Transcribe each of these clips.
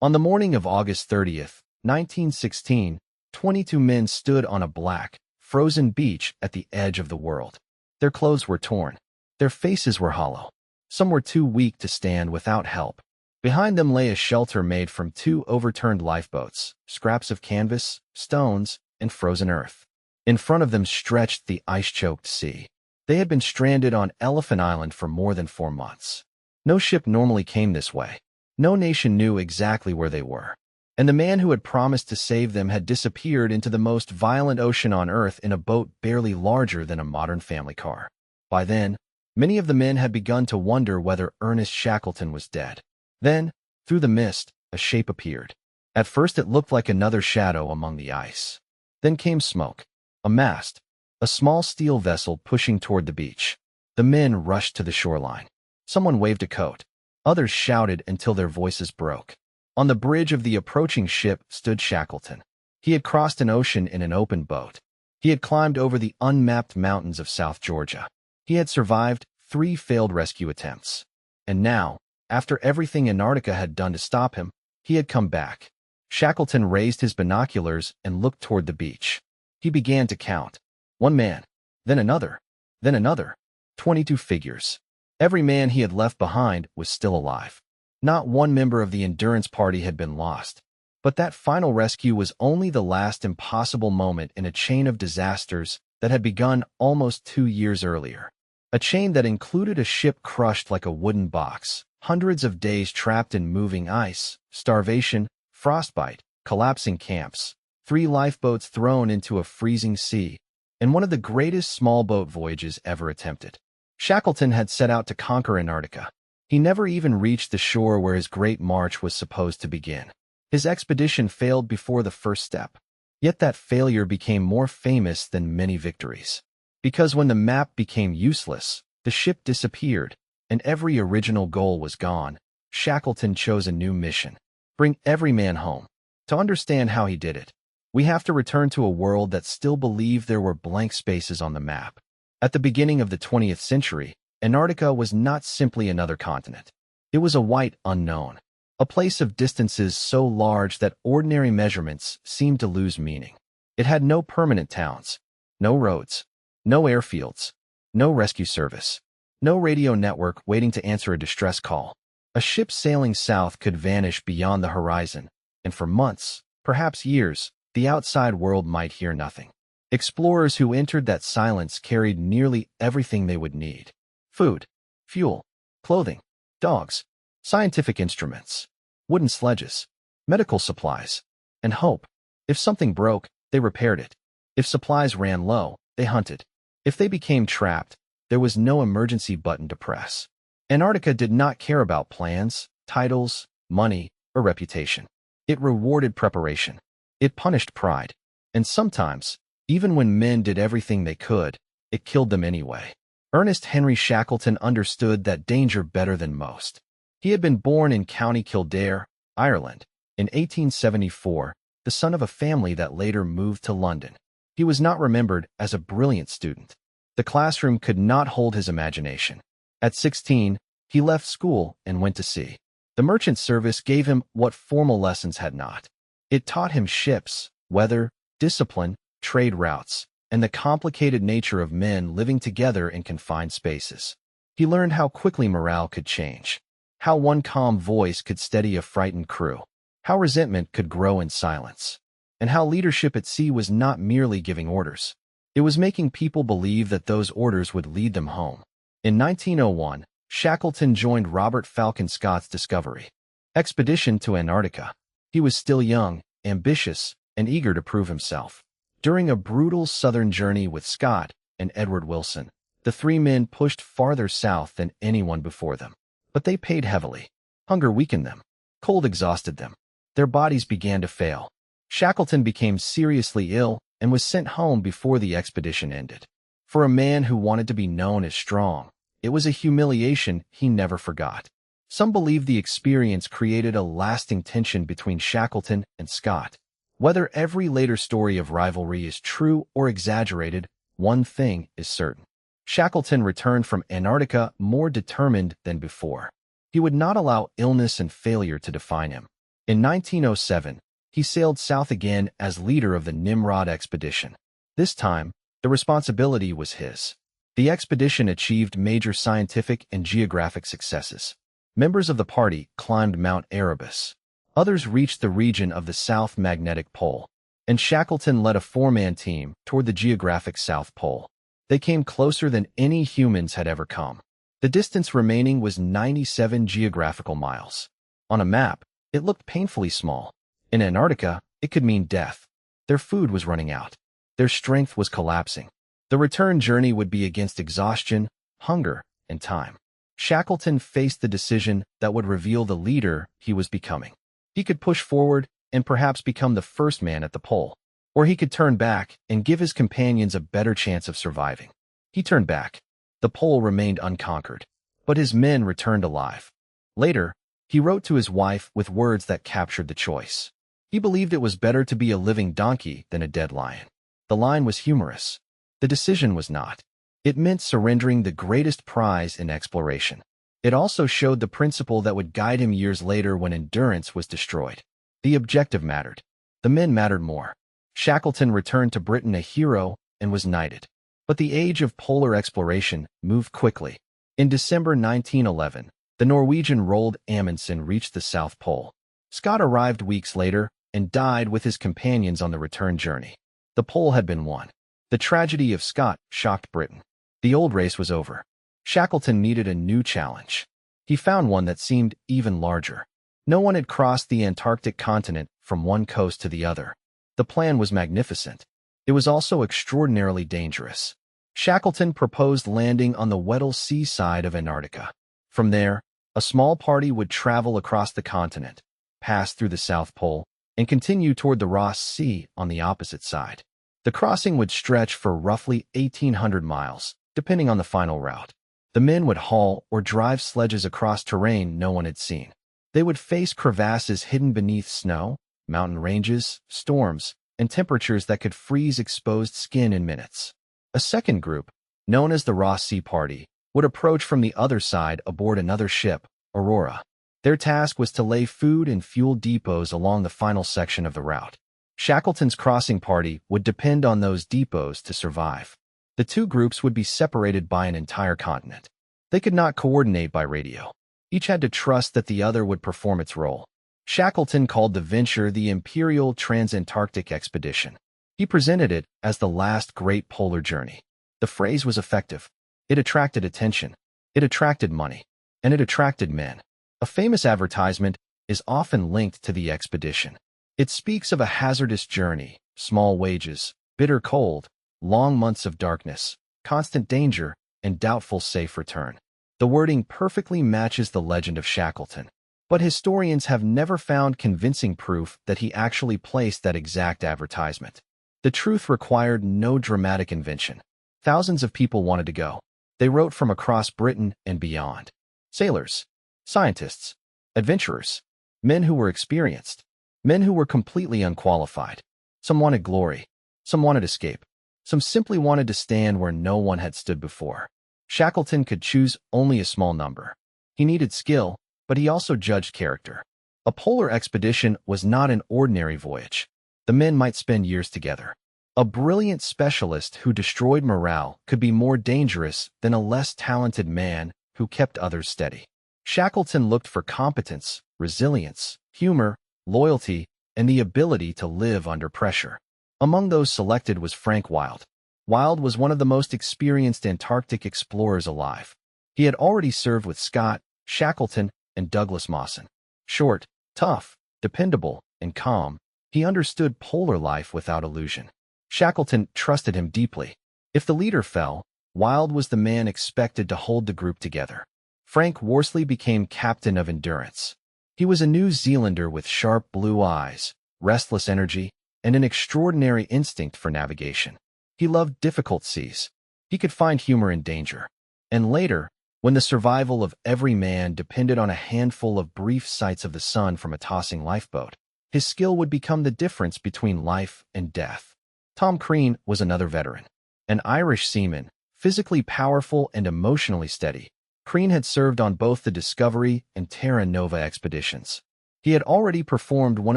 On the morning of August 30th, 1916, 22 men stood on a black, frozen beach at the edge of the world. Their clothes were torn. Their faces were hollow. Some were too weak to stand without help. Behind them lay a shelter made from 2 overturned lifeboats, scraps of canvas, stones, and frozen earth. In front of them stretched the ice-choked sea. They had been stranded on Elephant Island for more than 4 months. No ship normally came this way. No nation knew exactly where they were. And the man who had promised to save them had disappeared into the most violent ocean on Earth in a boat barely larger than a modern family car. By then, many of the men had begun to wonder whether Ernest Shackleton was dead. Then, through the mist, a shape appeared. At first it looked like another shadow among the ice. Then came smoke. A mast. A small steel vessel pushing toward the beach. The men rushed to the shoreline. Someone waved a coat. Others shouted until their voices broke. On the bridge of the approaching ship stood Shackleton. He had crossed an ocean in an open boat. He had climbed over the unmapped mountains of South Georgia. He had survived 3 failed rescue attempts. And now, after everything Antarctica had done to stop him, he had come back. Shackleton raised his binoculars and looked toward the beach. He began to count. 1 man, then another, then another. 22 figures. Every man he had left behind was still alive. Not one member of the Endurance party had been lost. But that final rescue was only the last impossible moment in a chain of disasters that had begun almost 2 years earlier. A chain that included a ship crushed like a wooden box, hundreds of days trapped in moving ice, starvation, frostbite, collapsing camps, 3 lifeboats thrown into a freezing sea, and one of the greatest small boat voyages ever attempted. Shackleton had set out to conquer Antarctica. He never even reached the shore where his great march was supposed to begin. His expedition failed before the first step. Yet that failure became more famous than many victories. Because when the map became useless, the ship disappeared, and every original goal was gone, Shackleton chose a new mission. Bring every man home. To understand how he did it, we have to return to a world that still believed there were blank spaces on the map. At the beginning of the 20th century, Antarctica was not simply another continent. It was a white unknown, a place of distances so large that ordinary measurements seemed to lose meaning. It had no permanent towns, no roads, no airfields, no rescue service, no radio network waiting to answer a distress call. A ship sailing south could vanish beyond the horizon, and for months, perhaps years, the outside world might hear nothing. Explorers who entered that silence carried nearly everything they would need. Food, fuel, clothing, dogs, scientific instruments, wooden sledges, medical supplies, and hope. If something broke, they repaired it. If supplies ran low, they hunted. If they became trapped, there was no emergency button to press. Antarctica did not care about plans, titles, money, or reputation. It rewarded preparation. It punished pride. And sometimes, even when men did everything they could, it killed them anyway. Ernest Henry Shackleton understood that danger better than most. He had been born in County Kildare, Ireland, in 1874, the son of a family that later moved to London. He was not remembered as a brilliant student. The classroom could not hold his imagination. At 16, he left school and went to sea. The merchant service gave him what formal lessons had not. It taught him ships, weather, discipline, trade routes, and the complicated nature of men living together in confined spaces. He learned how quickly morale could change, how one calm voice could steady a frightened crew, how resentment could grow in silence, and how leadership at sea was not merely giving orders. It was making people believe that those orders would lead them home. In 1901, Shackleton joined Robert Falcon Scott's Discovery expedition to Antarctica. He was still young, ambitious, and eager to prove himself. During a brutal southern journey with Scott and Edward Wilson, the 3 men pushed farther south than anyone before them. But they paid heavily. Hunger weakened them. Cold exhausted them. Their bodies began to fail. Shackleton became seriously ill and was sent home before the expedition ended. For a man who wanted to be known as strong, it was a humiliation he never forgot. Some believe the experience created a lasting tension between Shackleton and Scott. Whether every later story of rivalry is true or exaggerated, one thing is certain. Shackleton returned from Antarctica more determined than before. He would not allow illness and failure to define him. In 1907, he sailed south again as leader of the Nimrod expedition. This time, the responsibility was his. The expedition achieved major scientific and geographic successes. Members of the party climbed Mount Erebus. Others reached the region of the South Magnetic Pole, and Shackleton led a four-man team toward the geographic South Pole. They came closer than any humans had ever come. The distance remaining was 97 geographical miles. On a map, it looked painfully small. In Antarctica, it could mean death. Their food was running out. Their strength was collapsing. The return journey would be against exhaustion, hunger, and time. Shackleton faced the decision that would reveal the leader he was becoming. He could push forward and perhaps become the first man at the pole, or he could turn back and give his companions a better chance of surviving. He turned back. The pole remained unconquered, but his men returned alive. Later, he wrote to his wife with words that captured the choice. He believed it was better to be a living donkey than a dead lion. The line was humorous. The decision was not. It meant surrendering the greatest prize in exploration. It also showed the principle that would guide him years later when Endurance was destroyed. The objective mattered. The men mattered more. Shackleton returned to Britain a hero and was knighted. But the age of polar exploration moved quickly. In December 1911, the Norwegian Roald Amundsen reached the South Pole. Scott arrived weeks later and died with his companions on the return journey. The pole had been won. The tragedy of Scott shocked Britain. The old race was over. Shackleton needed a new challenge. He found one that seemed even larger. No one had crossed the Antarctic continent from one coast to the other. The plan was magnificent. It was also extraordinarily dangerous. Shackleton proposed landing on the Weddell Sea side of Antarctica. From there, a small party would travel across the continent, pass through the South Pole, and continue toward the Ross Sea on the opposite side. The crossing would stretch for roughly 1,800 miles, depending on the final route. The men would haul or drive sledges across terrain no one had seen. They would face crevasses hidden beneath snow, mountain ranges, storms, and temperatures that could freeze exposed skin in minutes. A second group, known as the Ross Sea Party, would approach from the other side aboard another ship, Aurora. Their task was to lay food and fuel depots along the final section of the route. Shackleton's crossing party would depend on those depots to survive. The two groups would be separated by an entire continent. They could not coordinate by radio. Each had to trust that the other would perform its role. Shackleton called the venture the Imperial Transantarctic Expedition. He presented it as the last great polar journey. The phrase was effective. It attracted attention. It attracted money. And it attracted men. A famous advertisement is often linked to the expedition. It speaks of a hazardous journey, small wages, bitter cold, long months of darkness, constant danger, and doubtful safe return. The wording perfectly matches the legend of Shackleton. But historians have never found convincing proof that he actually placed that exact advertisement. The truth required no dramatic invention. Thousands of people wanted to go. They wrote from across Britain and beyond. Sailors, scientists, adventurers, men who were experienced, men who were completely unqualified. Some wanted glory. Some wanted escape. Some simply wanted to stand where no one had stood before. Shackleton could choose only a small number. He needed skill, but he also judged character. A polar expedition was not an ordinary voyage. The men might spend years together. A brilliant specialist who destroyed morale could be more dangerous than a less talented man who kept others steady. Shackleton looked for competence, resilience, humor, loyalty, and the ability to live under pressure. Among those selected was Frank Wild. Wild was one of the most experienced Antarctic explorers alive. He had already served with Scott, Shackleton, and Douglas Mawson. Short, tough, dependable, and calm, he understood polar life without illusion. Shackleton trusted him deeply. If the leader fell, Wild was the man expected to hold the group together. Frank Worsley became captain of Endurance. He was a New Zealander with sharp blue eyes, restless energy, and an extraordinary instinct for navigation. He loved difficult seas. He could find humor in danger. And later, when the survival of every man depended on a handful of brief sights of the sun from a tossing lifeboat, his skill would become the difference between life and death. Tom Crean was another veteran. An Irish seaman, physically powerful and emotionally steady, Crean had served on both the Discovery and Terra Nova expeditions. He had already performed one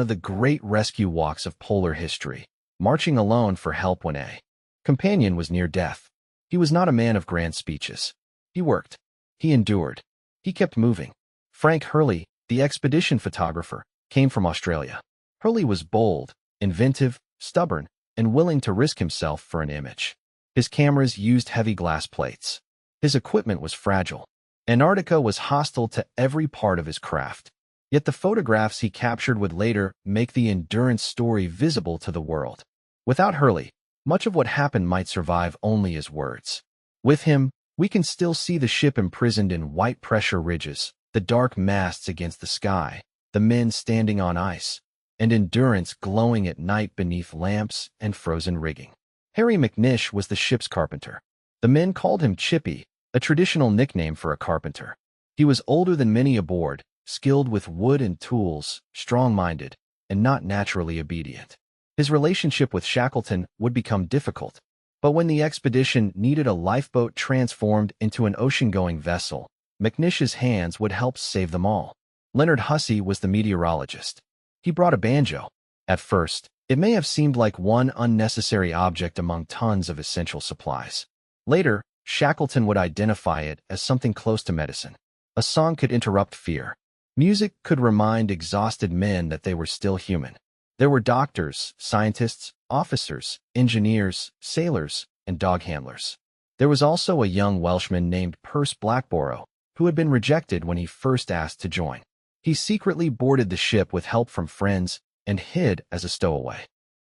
of the great rescue walks of polar history, marching alone for help when a companion was near death. He was not a man of grand speeches. He worked. He endured. He kept moving. Frank Hurley, the expedition photographer, came from Australia. Hurley was bold, inventive, stubborn, and willing to risk himself for an image. His cameras used heavy glass plates. His equipment was fragile. Antarctica was hostile to every part of his craft. Yet the photographs he captured would later make the Endurance story visible to the world. Without Hurley, much of what happened might survive only as words. With him, we can still see the ship imprisoned in white pressure ridges, the dark masts against the sky, the men standing on ice, and Endurance glowing at night beneath lamps and frozen rigging. Harry McNish was the ship's carpenter. The men called him Chippy, a traditional nickname for a carpenter. He was older than many aboard, skilled with wood and tools, strong-minded, and not naturally obedient. His relationship with Shackleton would become difficult, but when the expedition needed a lifeboat transformed into an ocean-going vessel, McNish's hands would help save them all. Leonard Hussey was the meteorologist. He brought a banjo. At first, it may have seemed like one unnecessary object among tons of essential supplies. Later, Shackleton would identify it as something close to medicine. A song could interrupt fear. Music could remind exhausted men that they were still human. There were doctors, scientists, officers, engineers, sailors, and dog handlers. There was also a young Welshman named Percy Blackborough, who had been rejected when he first asked to join. He secretly boarded the ship with help from friends and hid as a stowaway.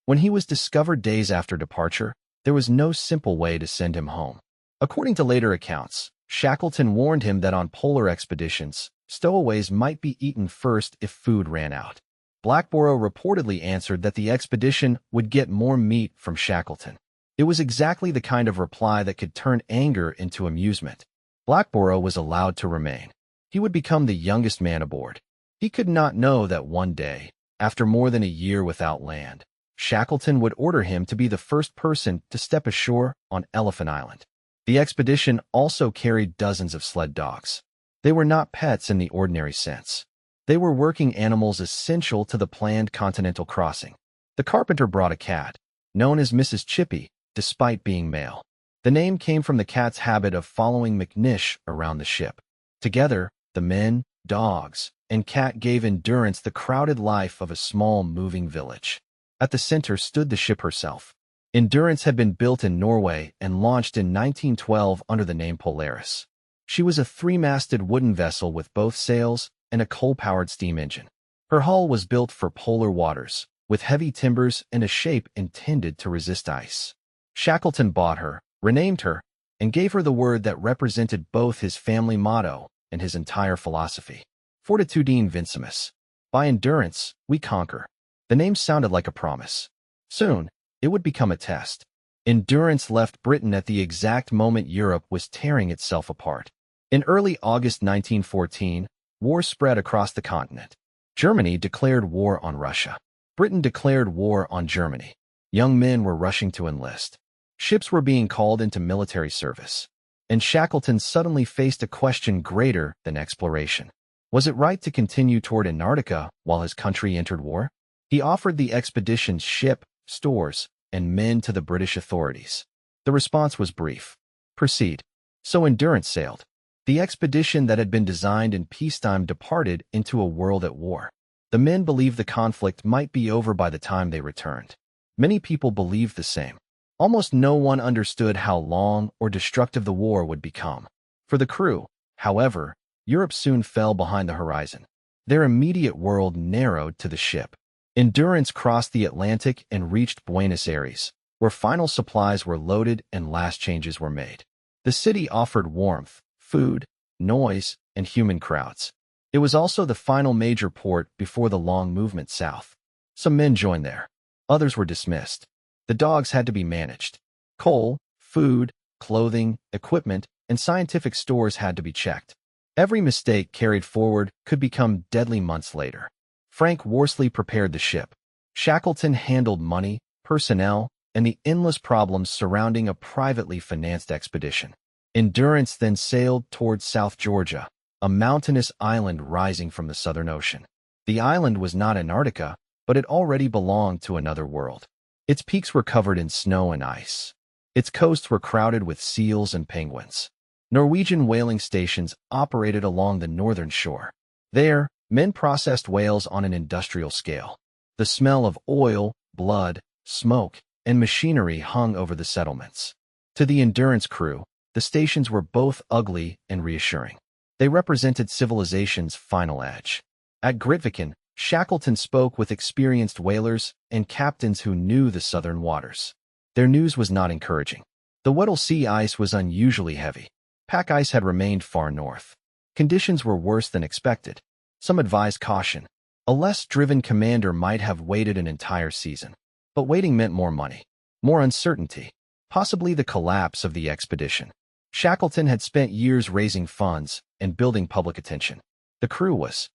When he was discovered days after departure, there was no simple way to send him home. According to later accounts, Shackleton warned him that on polar expeditions, stowaways might be eaten first if food ran out. Blackborough reportedly answered that the expedition would get more meat from Shackleton. It was exactly the kind of reply that could turn anger into amusement. Blackborough was allowed to remain. He would become the youngest man aboard. He could not know that one day, after more than a year without land, Shackleton would order him to be the first person to step ashore on Elephant Island. The expedition also carried dozens of sled dogs. They were not pets in the ordinary sense. They were working animals essential to the planned continental crossing. The carpenter brought a cat, known as Mrs. Chippy, despite being male. The name came from the cat's habit of following McNish around the ship. Together, the men, dogs, and cat gave Endurance the crowded life of a small, moving village. At the center stood the ship herself. Endurance had been built in Norway and launched in 1912 under the name Polaris. She was a three-masted wooden vessel with both sails and a coal-powered steam engine. Her hull was built for polar waters, with heavy timbers and a shape intended to resist ice. Shackleton bought her, renamed her, and gave her the word that represented both his family motto and his entire philosophy: Fortitudine Vincimus. By Endurance, we conquer. The name sounded like a promise. Soon, it would become a test. Endurance left Britain at the exact moment Europe was tearing itself apart. In early August 1914, war spread across the continent. Germany declared war on Russia. Britain declared war on Germany. Young men were rushing to enlist. Ships were being called into military service. And Shackleton suddenly faced a question greater than exploration. Was it right to continue toward Antarctica while his country entered war? He offered the expedition's ship, stores, and men to the British authorities. The response was brief: proceed. So Endurance sailed. The expedition that had been designed in peacetime departed into a world at war. The men believed the conflict might be over by the time they returned. Many people believed the same. Almost no one understood how long or destructive the war would become. For the crew, however, Europe soon fell behind the horizon. Their immediate world narrowed to the ship. Endurance crossed the Atlantic and reached Buenos Aires, where final supplies were loaded and last changes were made. The city offered warmth, food, noise, and human crowds. It was also the final major port before the long movement south. Some men joined there. Others were dismissed. The dogs had to be managed. Coal, food, clothing, equipment, and scientific stores had to be checked. Every mistake carried forward could become deadly months later. Frank Worsley prepared the ship. Shackleton handled money, personnel, and the endless problems surrounding a privately financed expedition. Endurance then sailed towards South Georgia, a mountainous island rising from the Southern Ocean. The island was not Antarctica, but it already belonged to another world. Its peaks were covered in snow and ice. Its coasts were crowded with seals and penguins. Norwegian whaling stations operated along the northern shore. There, men processed whales on an industrial scale. The smell of oil, blood, smoke, and machinery hung over the settlements. To the Endurance crew, the stations were both ugly and reassuring. They represented civilization's final edge. At Grytviken, Shackleton spoke with experienced whalers and captains who knew the southern waters. Their news was not encouraging. The Weddell Sea ice was unusually heavy. Pack ice had remained far north. Conditions were worse than expected. Some advised caution. A less driven commander might have waited an entire season. But waiting meant more money, more uncertainty, possibly the collapse of the expedition. Shackleton had spent years raising funds and building public attention. The crew was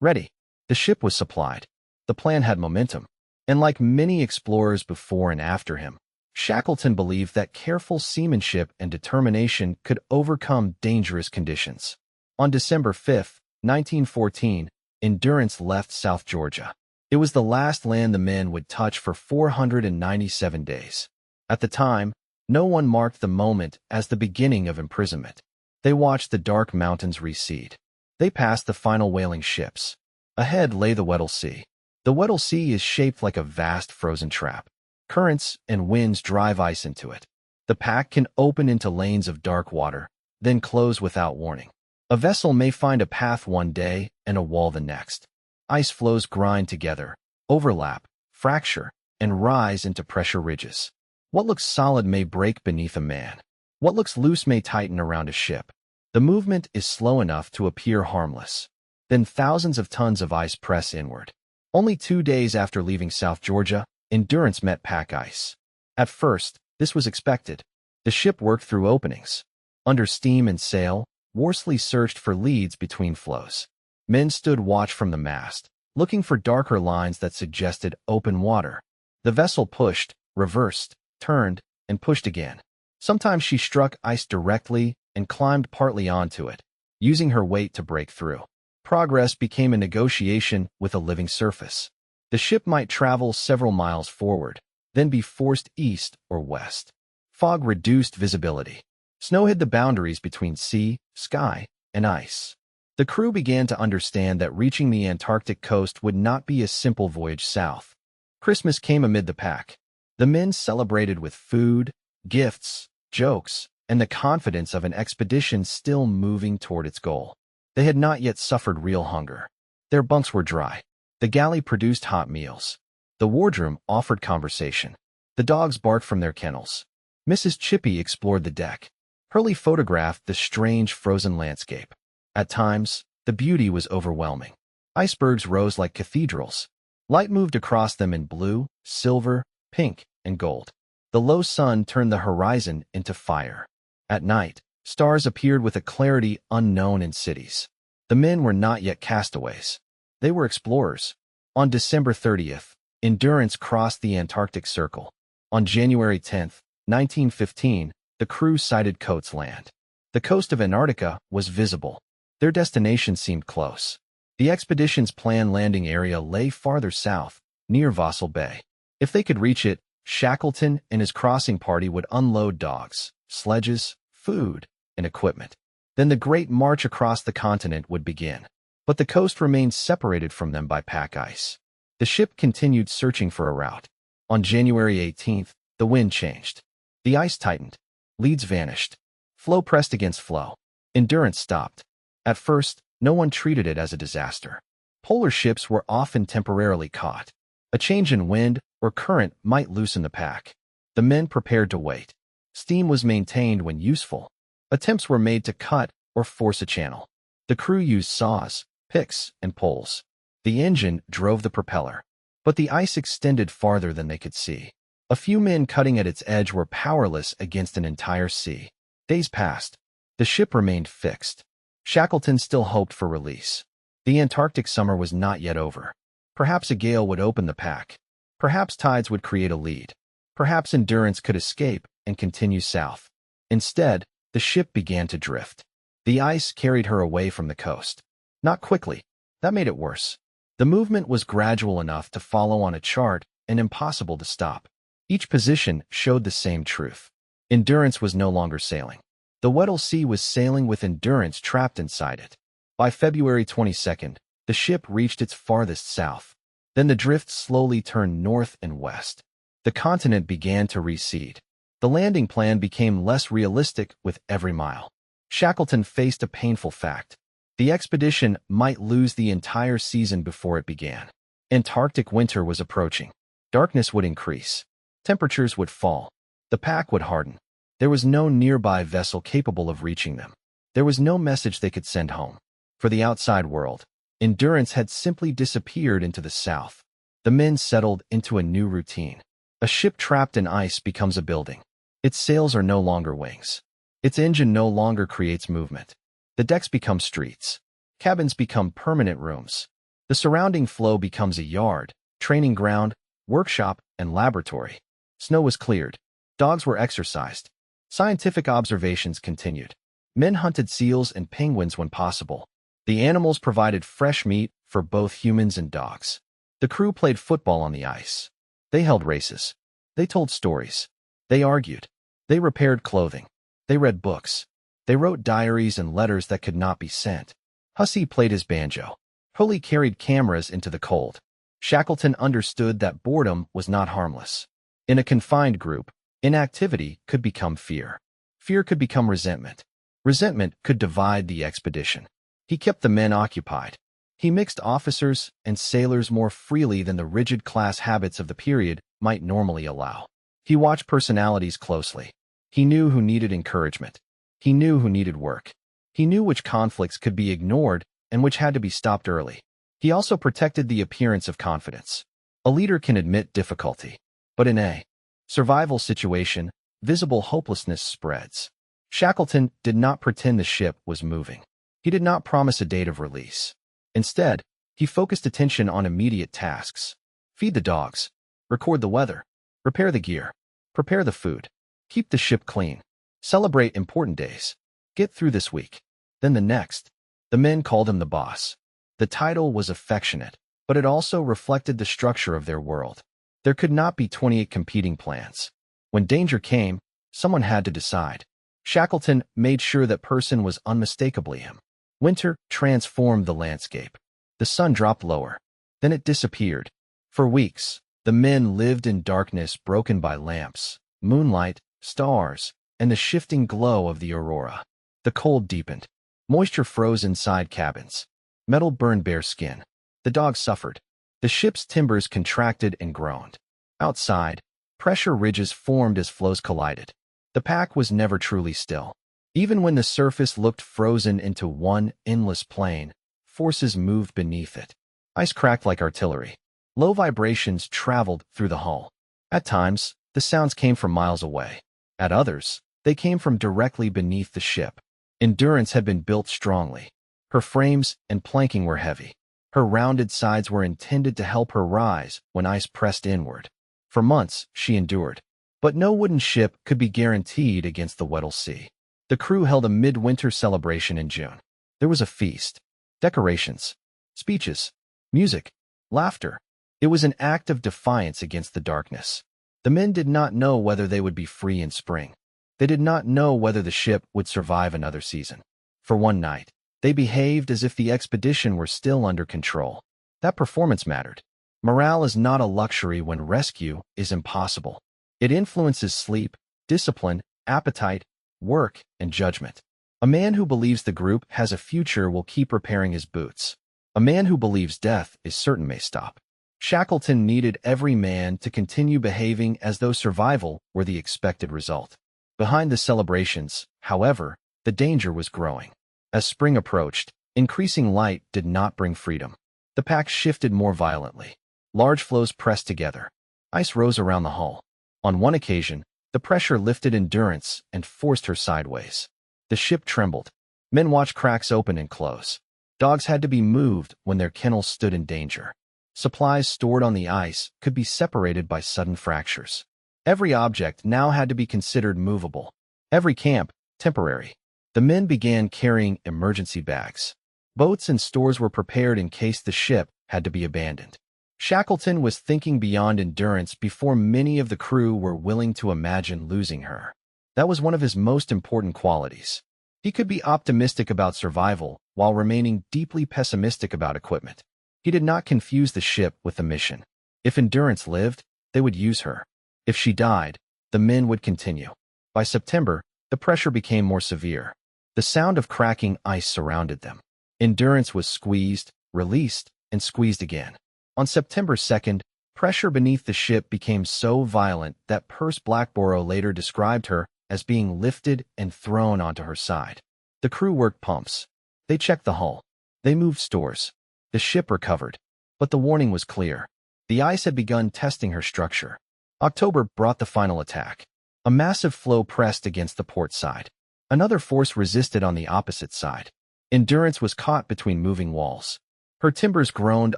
ready. The ship was supplied. The plan had momentum. And like many explorers before and after him, Shackleton believed that careful seamanship and determination could overcome dangerous conditions. On December 5, 1914, Endurance left South Georgia. It was the last land the men would touch for 497 days. At the time, no one marked the moment as the beginning of imprisonment. They watched the dark mountains recede. They passed the final whaling ships. Ahead lay the Weddell Sea. The Weddell Sea is shaped like a vast frozen trap. Currents and winds drive ice into it. The pack can open into lanes of dark water, then close without warning. A vessel may find a path one day and a wall the next. Ice flows grind together, overlap, fracture, and rise into pressure ridges. What looks solid may break beneath a man. What looks loose may tighten around a ship. The movement is slow enough to appear harmless. Then thousands of tons of ice press inward. Only 2 days after leaving South Georgia, Endurance met pack ice. At first, this was expected. The ship worked through openings. Under steam and sail, Worsley searched for leads between flows. Men stood watch from the mast, looking for darker lines that suggested open water. The vessel pushed, reversed, turned, and pushed again. Sometimes she struck ice directly and climbed partly onto it, using her weight to break through. Progress became a negotiation with a living surface. The ship might travel several miles forward, then be forced east or west. Fog reduced visibility. Snow hid the boundaries between sea, sky, and ice. The crew began to understand that reaching the Antarctic coast would not be a simple voyage south. Christmas came amid the pack. The men celebrated with food, gifts, jokes, and the confidence of an expedition still moving toward its goal. They had not yet suffered real hunger. Their bunks were dry. The galley produced hot meals. The wardroom offered conversation. The dogs barked from their kennels. Mrs. Chippy explored the deck. Hurley photographed the strange frozen landscape. At times, the beauty was overwhelming. Icebergs rose like cathedrals. Light moved across them in blue, silver, pink, and gold. The low sun turned the horizon into fire. At night, stars appeared with a clarity unknown in cities. The men were not yet castaways. They were explorers. On December 30th, Endurance crossed the Antarctic Circle. On January 10th, 1915, the crew sighted Coates Land. The coast of Antarctica was visible. Their destination seemed close. The expedition's planned landing area lay farther south, near Vassal Bay. If they could reach it, Shackleton and his crossing party would unload dogs, sledges, food, and equipment. Then the great march across the continent would begin. But the coast remained separated from them by pack ice. The ship continued searching for a route. On January 18th, the wind changed. The ice tightened. Leads vanished. Floe pressed against floe. Endurance stopped. At first, no one treated it as a disaster. Polar ships were often temporarily caught. A change in wind or current might loosen the pack. The men prepared to wait. Steam was maintained when useful. Attempts were made to cut or force a channel. The crew used saws, picks, and poles. The engine drove the propeller. But the ice extended farther than they could see. A few men cutting at its edge were powerless against an entire sea. Days passed. The ship remained fixed. Shackleton still hoped for release. The Antarctic summer was not yet over. Perhaps a gale would open the pack. Perhaps tides would create a lead. Perhaps Endurance could escape and continue south. Instead, the ship began to drift. The ice carried her away from the coast. Not quickly. That made it worse. The movement was gradual enough to follow on a chart and impossible to stop. Each position showed the same truth. Endurance was no longer sailing. The Weddell Sea was sailing with Endurance trapped inside it. By February 22nd, the ship reached its farthest south. Then the drift slowly turned north and west. The continent began to recede. The landing plan became less realistic with every mile. Shackleton faced a painful fact. The expedition might lose the entire season before it began. Antarctic winter was approaching. Darkness would increase. Temperatures would fall. The pack would harden. There was no nearby vessel capable of reaching them. There was no message they could send home. For the outside world, Endurance had simply disappeared into the south. The men settled into a new routine. A ship trapped in ice becomes a building. Its sails are no longer wings. Its engine no longer creates movement. The decks become streets. Cabins become permanent rooms. The surrounding flow becomes a yard, training ground, workshop, and laboratory. Snow was cleared. Dogs were exercised. Scientific observations continued. Men hunted seals and penguins when possible. The animals provided fresh meat for both humans and dogs. The crew played football on the ice. They held races. They told stories. They argued. They repaired clothing. They read books. They wrote diaries and letters that could not be sent. Hussey played his banjo. Pulley carried cameras into the cold. Shackleton understood that boredom was not harmless. In a confined group, inactivity could become fear. Fear could become resentment. Resentment could divide the expedition. He kept the men occupied. He mixed officers and sailors more freely than the rigid class habits of the period might normally allow. He watched personalities closely. He knew who needed encouragement. He knew who needed work. He knew which conflicts could be ignored and which had to be stopped early. He also protected the appearance of confidence. A leader can admit difficulty, but in a survival situation, visible hopelessness spreads. Shackleton did not pretend the ship was moving. He did not promise a date of release. Instead, he focused attention on immediate tasks. Feed the dogs. Record the weather. Repair the gear. Prepare the food. Keep the ship clean. Celebrate important days. Get through this week. Then the next. The men called him the boss. The title was affectionate, but it also reflected the structure of their world. There could not be 28 competing plans. When danger came, someone had to decide. Shackleton made sure that person was unmistakably him. Winter transformed the landscape. The sun dropped lower. Then it disappeared. For weeks, the men lived in darkness broken by lamps, moonlight, stars, and the shifting glow of the aurora. The cold deepened. Moisture froze inside cabins. Metal burned bare skin. The dogs suffered. The ship's timbers contracted and groaned. Outside, pressure ridges formed as floes collided. The pack was never truly still. Even when the surface looked frozen into one endless plain, forces moved beneath it. Ice cracked like artillery. Low vibrations traveled through the hull. At times, the sounds came from miles away. At others, they came from directly beneath the ship. Endurance had been built strongly. Her frames and planking were heavy. Her rounded sides were intended to help her rise when ice pressed inward. For months, she endured. But no wooden ship could be guaranteed against the Weddell Sea. The crew held a midwinter celebration in June. There was a feast, decorations, speeches, music, laughter. It was an act of defiance against the darkness. The men did not know whether they would be free in spring. They did not know whether the ship would survive another season. For one night, they behaved as if the expedition were still under control. That performance mattered. Morale is not a luxury when rescue is impossible. It influences sleep, discipline, appetite, work, and judgment. A man who believes the group has a future will keep repairing his boots. A man who believes death is certain may stop. Shackleton needed every man to continue behaving as though survival were the expected result. Behind the celebrations, however, the danger was growing. As spring approached, increasing light did not bring freedom. The pack shifted more violently. Large floes pressed together. Ice rose around the hull. On one occasion, the pressure lifted Endurance and forced her sideways. The ship trembled. Men watched cracks open and close. Dogs had to be moved when their kennels stood in danger. Supplies stored on the ice could be separated by sudden fractures. Every object now had to be considered movable. Every camp, temporary. The men began carrying emergency bags. Boats and stores were prepared in case the ship had to be abandoned. Shackleton was thinking beyond endurance before many of the crew were willing to imagine losing her. That was one of his most important qualities. He could be optimistic about survival while remaining deeply pessimistic about equipment. He did not confuse the ship with the mission. If Endurance lived, they would use her. If she died, the men would continue. By September, the pressure became more severe. The sound of cracking ice surrounded them. Endurance was squeezed, released, and squeezed again. On September 2nd, pressure beneath the ship became so violent that Perce Blackborough later described her as being lifted and thrown onto her side. The crew worked pumps. They checked the hull. They moved stores. The ship recovered. But the warning was clear. The ice had begun testing her structure. October brought the final attack. A massive floe pressed against the port side. Another force resisted on the opposite side. Endurance was caught between moving walls. Her timbers groaned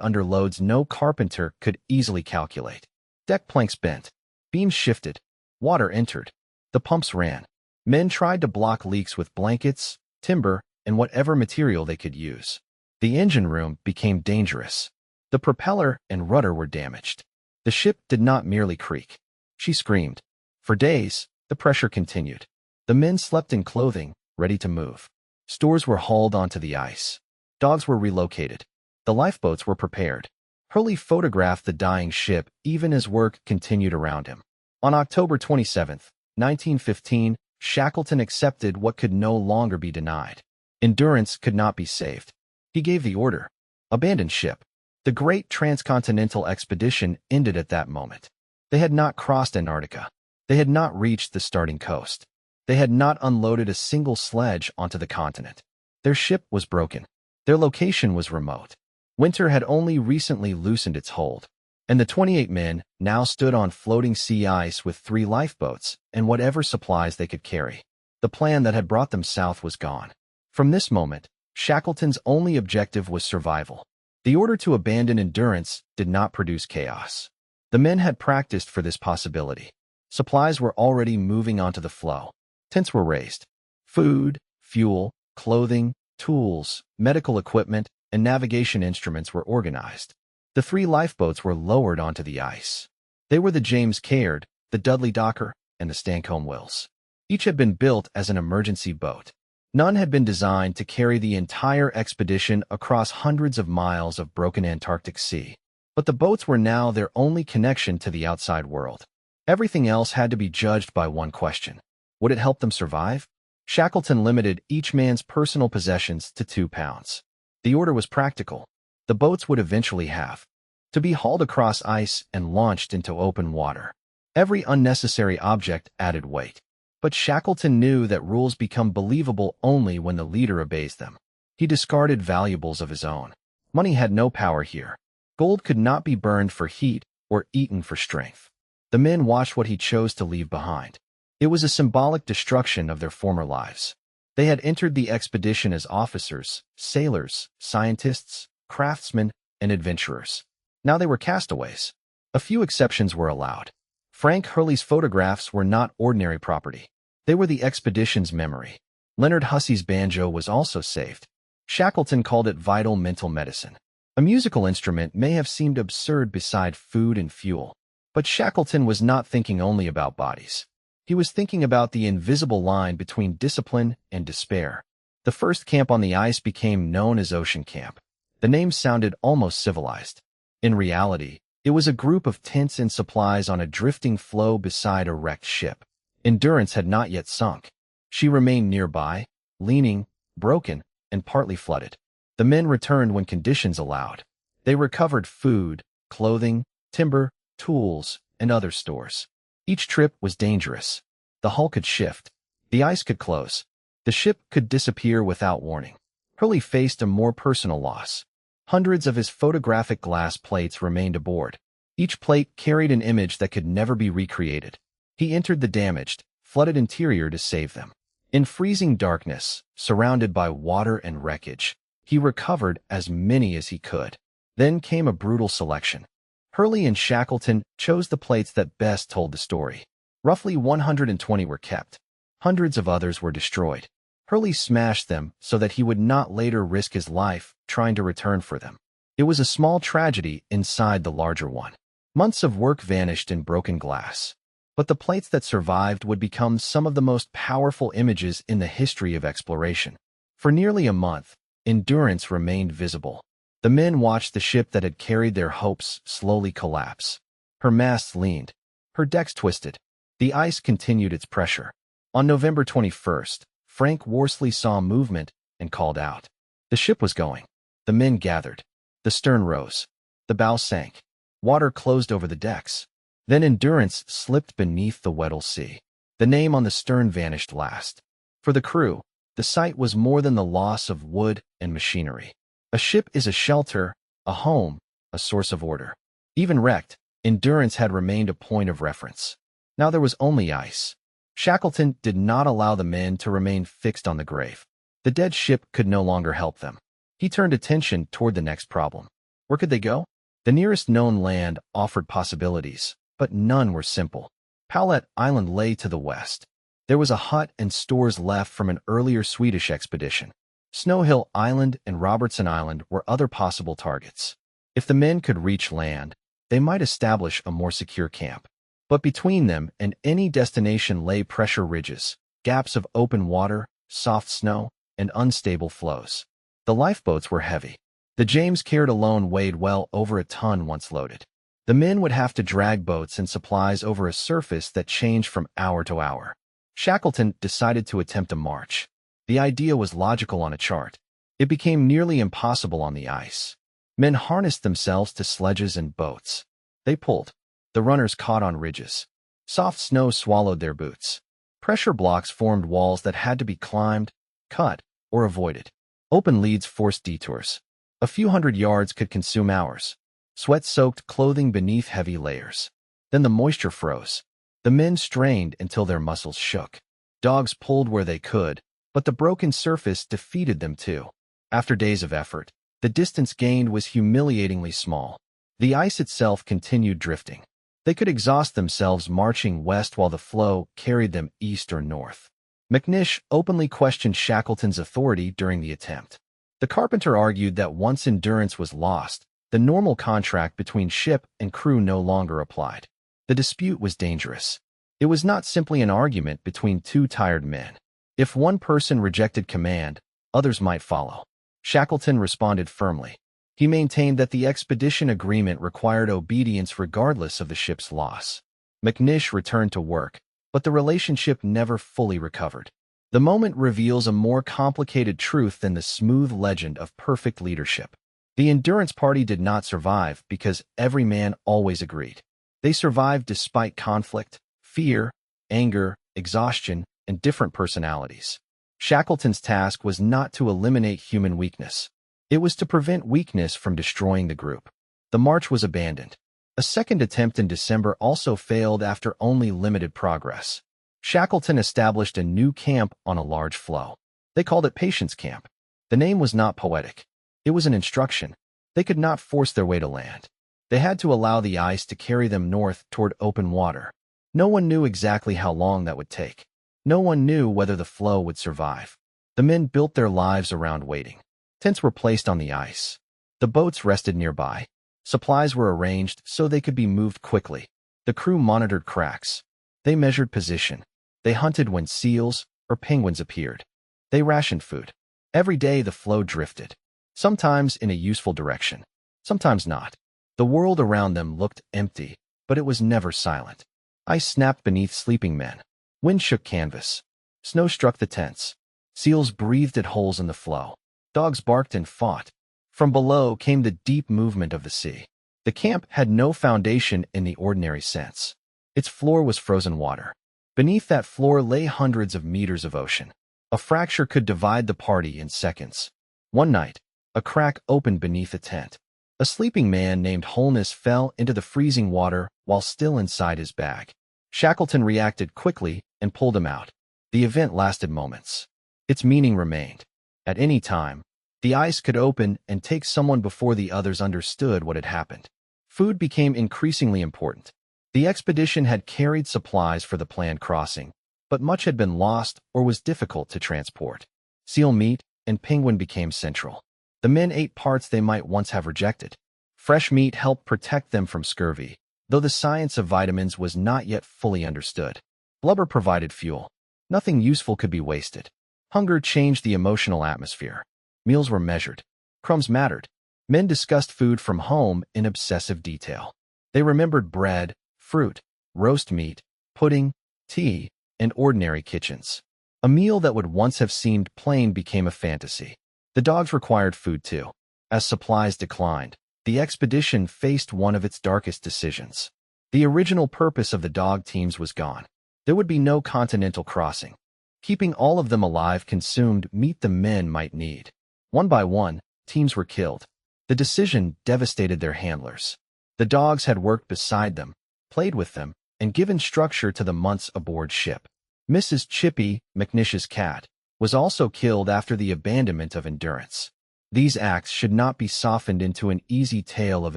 under loads no carpenter could easily calculate. Deck planks bent. Beams shifted. Water entered. The pumps ran. Men tried to block leaks with blankets, timber, and whatever material they could use. The engine room became dangerous. The propeller and rudder were damaged. The ship did not merely creak. She screamed. For days, the pressure continued. The men slept in clothing, ready to move. Stores were hauled onto the ice. Dogs were relocated. The lifeboats were prepared. Hurley photographed the dying ship even as work continued around him. On October 27, 1915, Shackleton accepted what could no longer be denied. Endurance could not be saved. He gave the order. Abandon ship. The great transcontinental expedition ended at that moment. They had not crossed Antarctica. They had not reached the starting coast. They had not unloaded a single sledge onto the continent. Their ship was broken. Their location was remote. Winter had only recently loosened its hold, and the 28 men now stood on floating sea ice with 3 lifeboats and whatever supplies they could carry. The plan that had brought them south was gone. From this moment, Shackleton's only objective was survival. The order to abandon Endurance did not produce chaos. The men had practiced for this possibility. Supplies were already moving onto the floe. Tents were raised. Food, fuel, clothing, tools, medical equipment, and navigation instruments were organized. The 3 lifeboats were lowered onto the ice. They were the James Caird, the Dudley Docker, and the Stancomb Wills. Each had been built as an emergency boat. None had been designed to carry the entire expedition across hundreds of miles of broken Antarctic Sea. But the boats were now their only connection to the outside world. Everything else had to be judged by one question. Would it help them survive? Shackleton limited each man's personal possessions to 2 pounds. The order was practical. The boats would eventually have to be hauled across ice and launched into open water. Every unnecessary object added weight. But Shackleton knew that rules become believable only when the leader obeys them. He discarded valuables of his own. Money had no power here. Gold could not be burned for heat or eaten for strength. The men watched what he chose to leave behind. It was a symbolic destruction of their former lives. They had entered the expedition as officers, sailors, scientists, craftsmen, and adventurers. Now they were castaways. A few exceptions were allowed. Frank Hurley's photographs were not ordinary property. They were the expedition's memory. Leonard Hussey's banjo was also saved. Shackleton called it vital mental medicine. A musical instrument may have seemed absurd beside food and fuel. But Shackleton was not thinking only about bodies. He was thinking about the invisible line between discipline and despair. The first camp on the ice became known as Ocean Camp. The name sounded almost civilized. In reality, it was a group of tents and supplies on a drifting floe beside a wrecked ship. Endurance had not yet sunk. She remained nearby, leaning, broken, and partly flooded. The men returned when conditions allowed. They recovered food, clothing, timber, tools, and other stores. Each trip was dangerous. The hull could shift. The ice could close. The ship could disappear without warning. Hurley faced a more personal loss. Hundreds of his photographic glass plates remained aboard. Each plate carried an image that could never be recreated. He entered the damaged, flooded interior to save them. In freezing darkness, surrounded by water and wreckage, he recovered as many as he could. Then came a brutal selection. Hurley and Shackleton chose the plates that best told the story. Roughly 120 were kept. Hundreds of others were destroyed. Hurley smashed them so that he would not later risk his life trying to return for them. It was a small tragedy inside the larger one. Months of work vanished in broken glass. But the plates that survived would become some of the most powerful images in the history of exploration. For nearly a month, Endurance remained visible. The men watched the ship that had carried their hopes slowly collapse. Her masts leaned. Her decks twisted. The ice continued its pressure. On November 21st, Frank Worsley saw movement and called out. The ship was going. The men gathered. The stern rose. The bow sank. Water closed over the decks. Then Endurance slipped beneath the Weddell Sea. The name on the stern vanished last. For the crew, the sight was more than the loss of wood and machinery. A ship is a shelter, a home, a source of order. Even wrecked, Endurance had remained a point of reference. Now there was only ice. Shackleton did not allow the men to remain fixed on the grave. The dead ship could no longer help them. He turned attention toward the next problem. Where could they go? The nearest known land offered possibilities, but none were simple. Paulet Island lay to the west. There was a hut and stores left from an earlier Swedish expedition. Snow Hill Island and Robertson Island were other possible targets. If the men could reach land, they might establish a more secure camp. But between them and any destination lay pressure ridges, gaps of open water, soft snow, and unstable flows. The lifeboats were heavy. The James Caird alone weighed well over a ton once loaded. The men would have to drag boats and supplies over a surface that changed from hour to hour. Shackleton decided to attempt a march. The idea was logical on a chart. It became nearly impossible on the ice. Men harnessed themselves to sledges and boats. They pulled. The runners caught on ridges. Soft snow swallowed their boots. Pressure blocks formed walls that had to be climbed, cut, or avoided. Open leads forced detours. A few hundred yards could consume hours. Sweat-soaked clothing beneath heavy layers. Then the moisture froze. The men strained until their muscles shook. Dogs pulled where they could, but the broken surface defeated them too. After days of effort, the distance gained was humiliatingly small. The ice itself continued drifting. They could exhaust themselves marching west while the flow carried them east or north. McNish openly questioned Shackleton's authority during the attempt. The carpenter argued that once Endurance was lost, the normal contract between ship and crew no longer applied. The dispute was dangerous. It was not simply an argument between two tired men. If one person rejected command, others might follow. Shackleton responded firmly. He maintained that the expedition agreement required obedience regardless of the ship's loss. McNish returned to work, but the relationship never fully recovered. The moment reveals a more complicated truth than the smooth legend of perfect leadership. The Endurance party did not survive because every man always agreed. They survived despite conflict, fear, anger, exhaustion, and different personalities. Shackleton's task was not to eliminate human weakness. It was to prevent weakness from destroying the group. The march was abandoned. A second attempt in December also failed after only limited progress. Shackleton established a new camp on a large floe. They called it Patience Camp. The name was not poetic. It was an instruction. They could not force their way to land. They had to allow the ice to carry them north toward open water. No one knew exactly how long that would take. No one knew whether the floe would survive. The men built their lives around waiting. Tents were placed on the ice. The boats rested nearby. Supplies were arranged so they could be moved quickly. The crew monitored cracks. They measured position. They hunted when seals or penguins appeared. They rationed food. Every day the floe drifted, sometimes in a useful direction, sometimes not. The world around them looked empty, but it was never silent. Ice snapped beneath sleeping men. Wind shook canvas. Snow struck the tents. Seals breathed at holes in the floe. Dogs barked and fought. From below came the deep movement of the sea. The camp had no foundation in the ordinary sense. Its floor was frozen water. Beneath that floor lay hundreds of meters of ocean. A fracture could divide the party in seconds. One night, a crack opened beneath a tent. A sleeping man named Holness fell into the freezing water while still inside his bag. Shackleton reacted quickly and pulled him out. The event lasted moments. Its meaning remained. At any time, the ice could open and take someone before the others understood what had happened. Food became increasingly important. The expedition had carried supplies for the planned crossing, but much had been lost or was difficult to transport. Seal meat and penguin became central. The men ate parts they might once have rejected. Fresh meat helped protect them from scurvy, though the science of vitamins was not yet fully understood. Blubber provided fuel. Nothing useful could be wasted. Hunger changed the emotional atmosphere. Meals were measured. Crumbs mattered. Men discussed food from home in obsessive detail. They remembered bread, fruit, roast meat, pudding, tea, and ordinary kitchens. A meal that would once have seemed plain became a fantasy. The dogs required food too. As supplies declined, the expedition faced one of its darkest decisions. The original purpose of the dog teams was gone. There would be no continental crossing. Keeping all of them alive consumed meat the men might need. One by one, teams were killed. The decision devastated their handlers. The dogs had worked beside them, played with them, and given structure to the months aboard ship. Mrs. Chippy, McNish's cat, was also killed after the abandonment of Endurance. These acts should not be softened into an easy tale of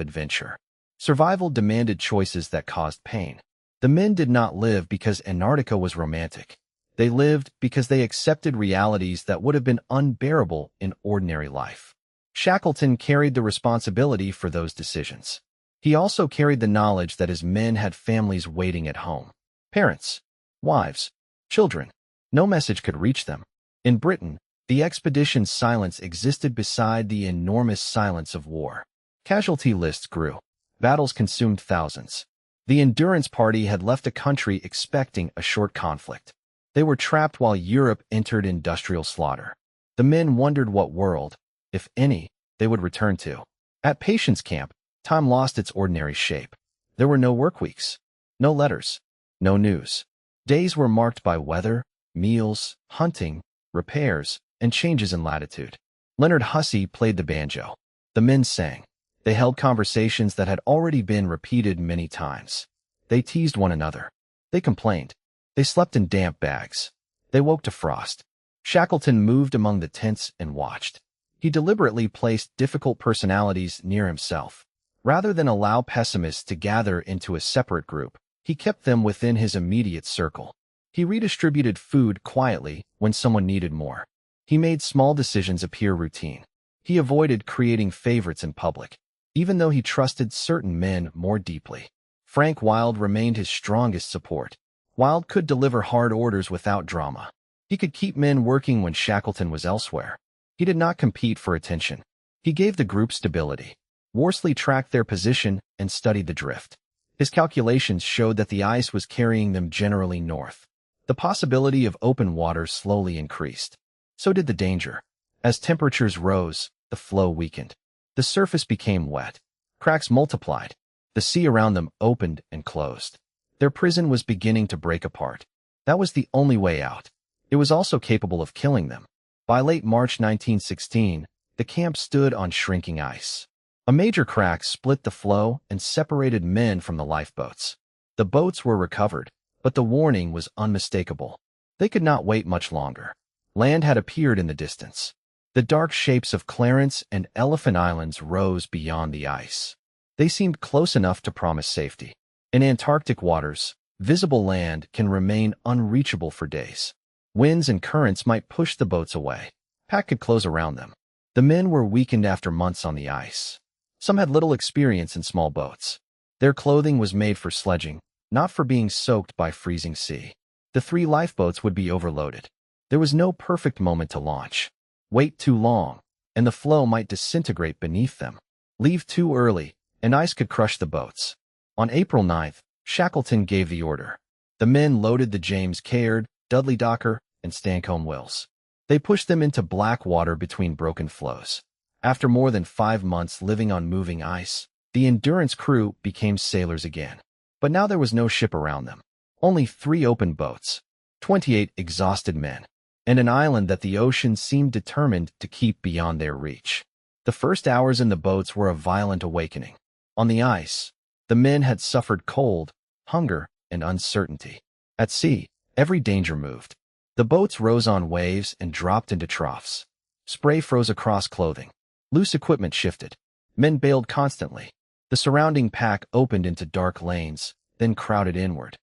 adventure. Survival demanded choices that caused pain. The men did not live because Antarctica was romantic. They lived because they accepted realities that would have been unbearable in ordinary life. Shackleton carried the responsibility for those decisions. He also carried the knowledge that his men had families waiting at home. Parents, wives, children. No message could reach them. In Britain, the expedition's silence existed beside the enormous silence of war. Casualty lists grew. Battles consumed thousands. The Endurance Party had left a country expecting a short conflict. They were trapped while Europe entered industrial slaughter. The men wondered what world, if any, they would return to. At Patience Camp, time lost its ordinary shape. There were no work weeks, no letters, no news. Days were marked by weather, meals, hunting, repairs, and changes in latitude. Leonard Hussey played the banjo. The men sang. They held conversations that had already been repeated many times. They teased one another. They complained. They slept in damp bags. They woke to frost. Shackleton moved among the tents and watched. He deliberately placed difficult personalities near himself. Rather than allow pessimists to gather into a separate group, he kept them within his immediate circle. He redistributed food quietly when someone needed more. He made small decisions appear routine. He avoided creating favorites in public, even though he trusted certain men more deeply. Frank Wild remained his strongest support. Wild could deliver hard orders without drama. He could keep men working when Shackleton was elsewhere. He did not compete for attention. He gave the group stability. Worsley tracked their position and studied the drift. His calculations showed that the ice was carrying them generally north. The possibility of open water slowly increased. So did the danger. As temperatures rose, the flow weakened. The surface became wet. Cracks multiplied. The sea around them opened and closed. Their prison was beginning to break apart. That was the only way out. It was also capable of killing them. By late March 1916, the camp stood on shrinking ice. A major crack split the flow and separated men from the lifeboats. The boats were recovered, but the warning was unmistakable. They could not wait much longer. Land had appeared in the distance. The dark shapes of Clarence and Elephant Islands rose beyond the ice. They seemed close enough to promise safety. In Antarctic waters, visible land can remain unreachable for days. Winds and currents might push the boats away. Pack could close around them. The men were weakened after months on the ice. Some had little experience in small boats. Their clothing was made for sledging, not for being soaked by freezing sea. The 3 lifeboats would be overloaded. There was no perfect moment to launch. Wait too long, and the flow might disintegrate beneath them. Leave too early, and ice could crush the boats. On April 9th, Shackleton gave the order. The men loaded the James Caird, Dudley Docker, and Stancomb Wills. They pushed them into black water between broken floes. After more than 5 months living on moving ice, the Endurance crew became sailors again. But now there was no ship around them. Only 3 open boats, 28 exhausted men, and an island that the ocean seemed determined to keep beyond their reach. The first hours in the boats were a violent awakening. On the ice, the men had suffered cold, hunger, and uncertainty. At sea, every danger moved. The boats rose on waves and dropped into troughs. Spray froze across clothing. Loose equipment shifted. Men bailed constantly. The surrounding pack opened into dark lanes, then crowded inward.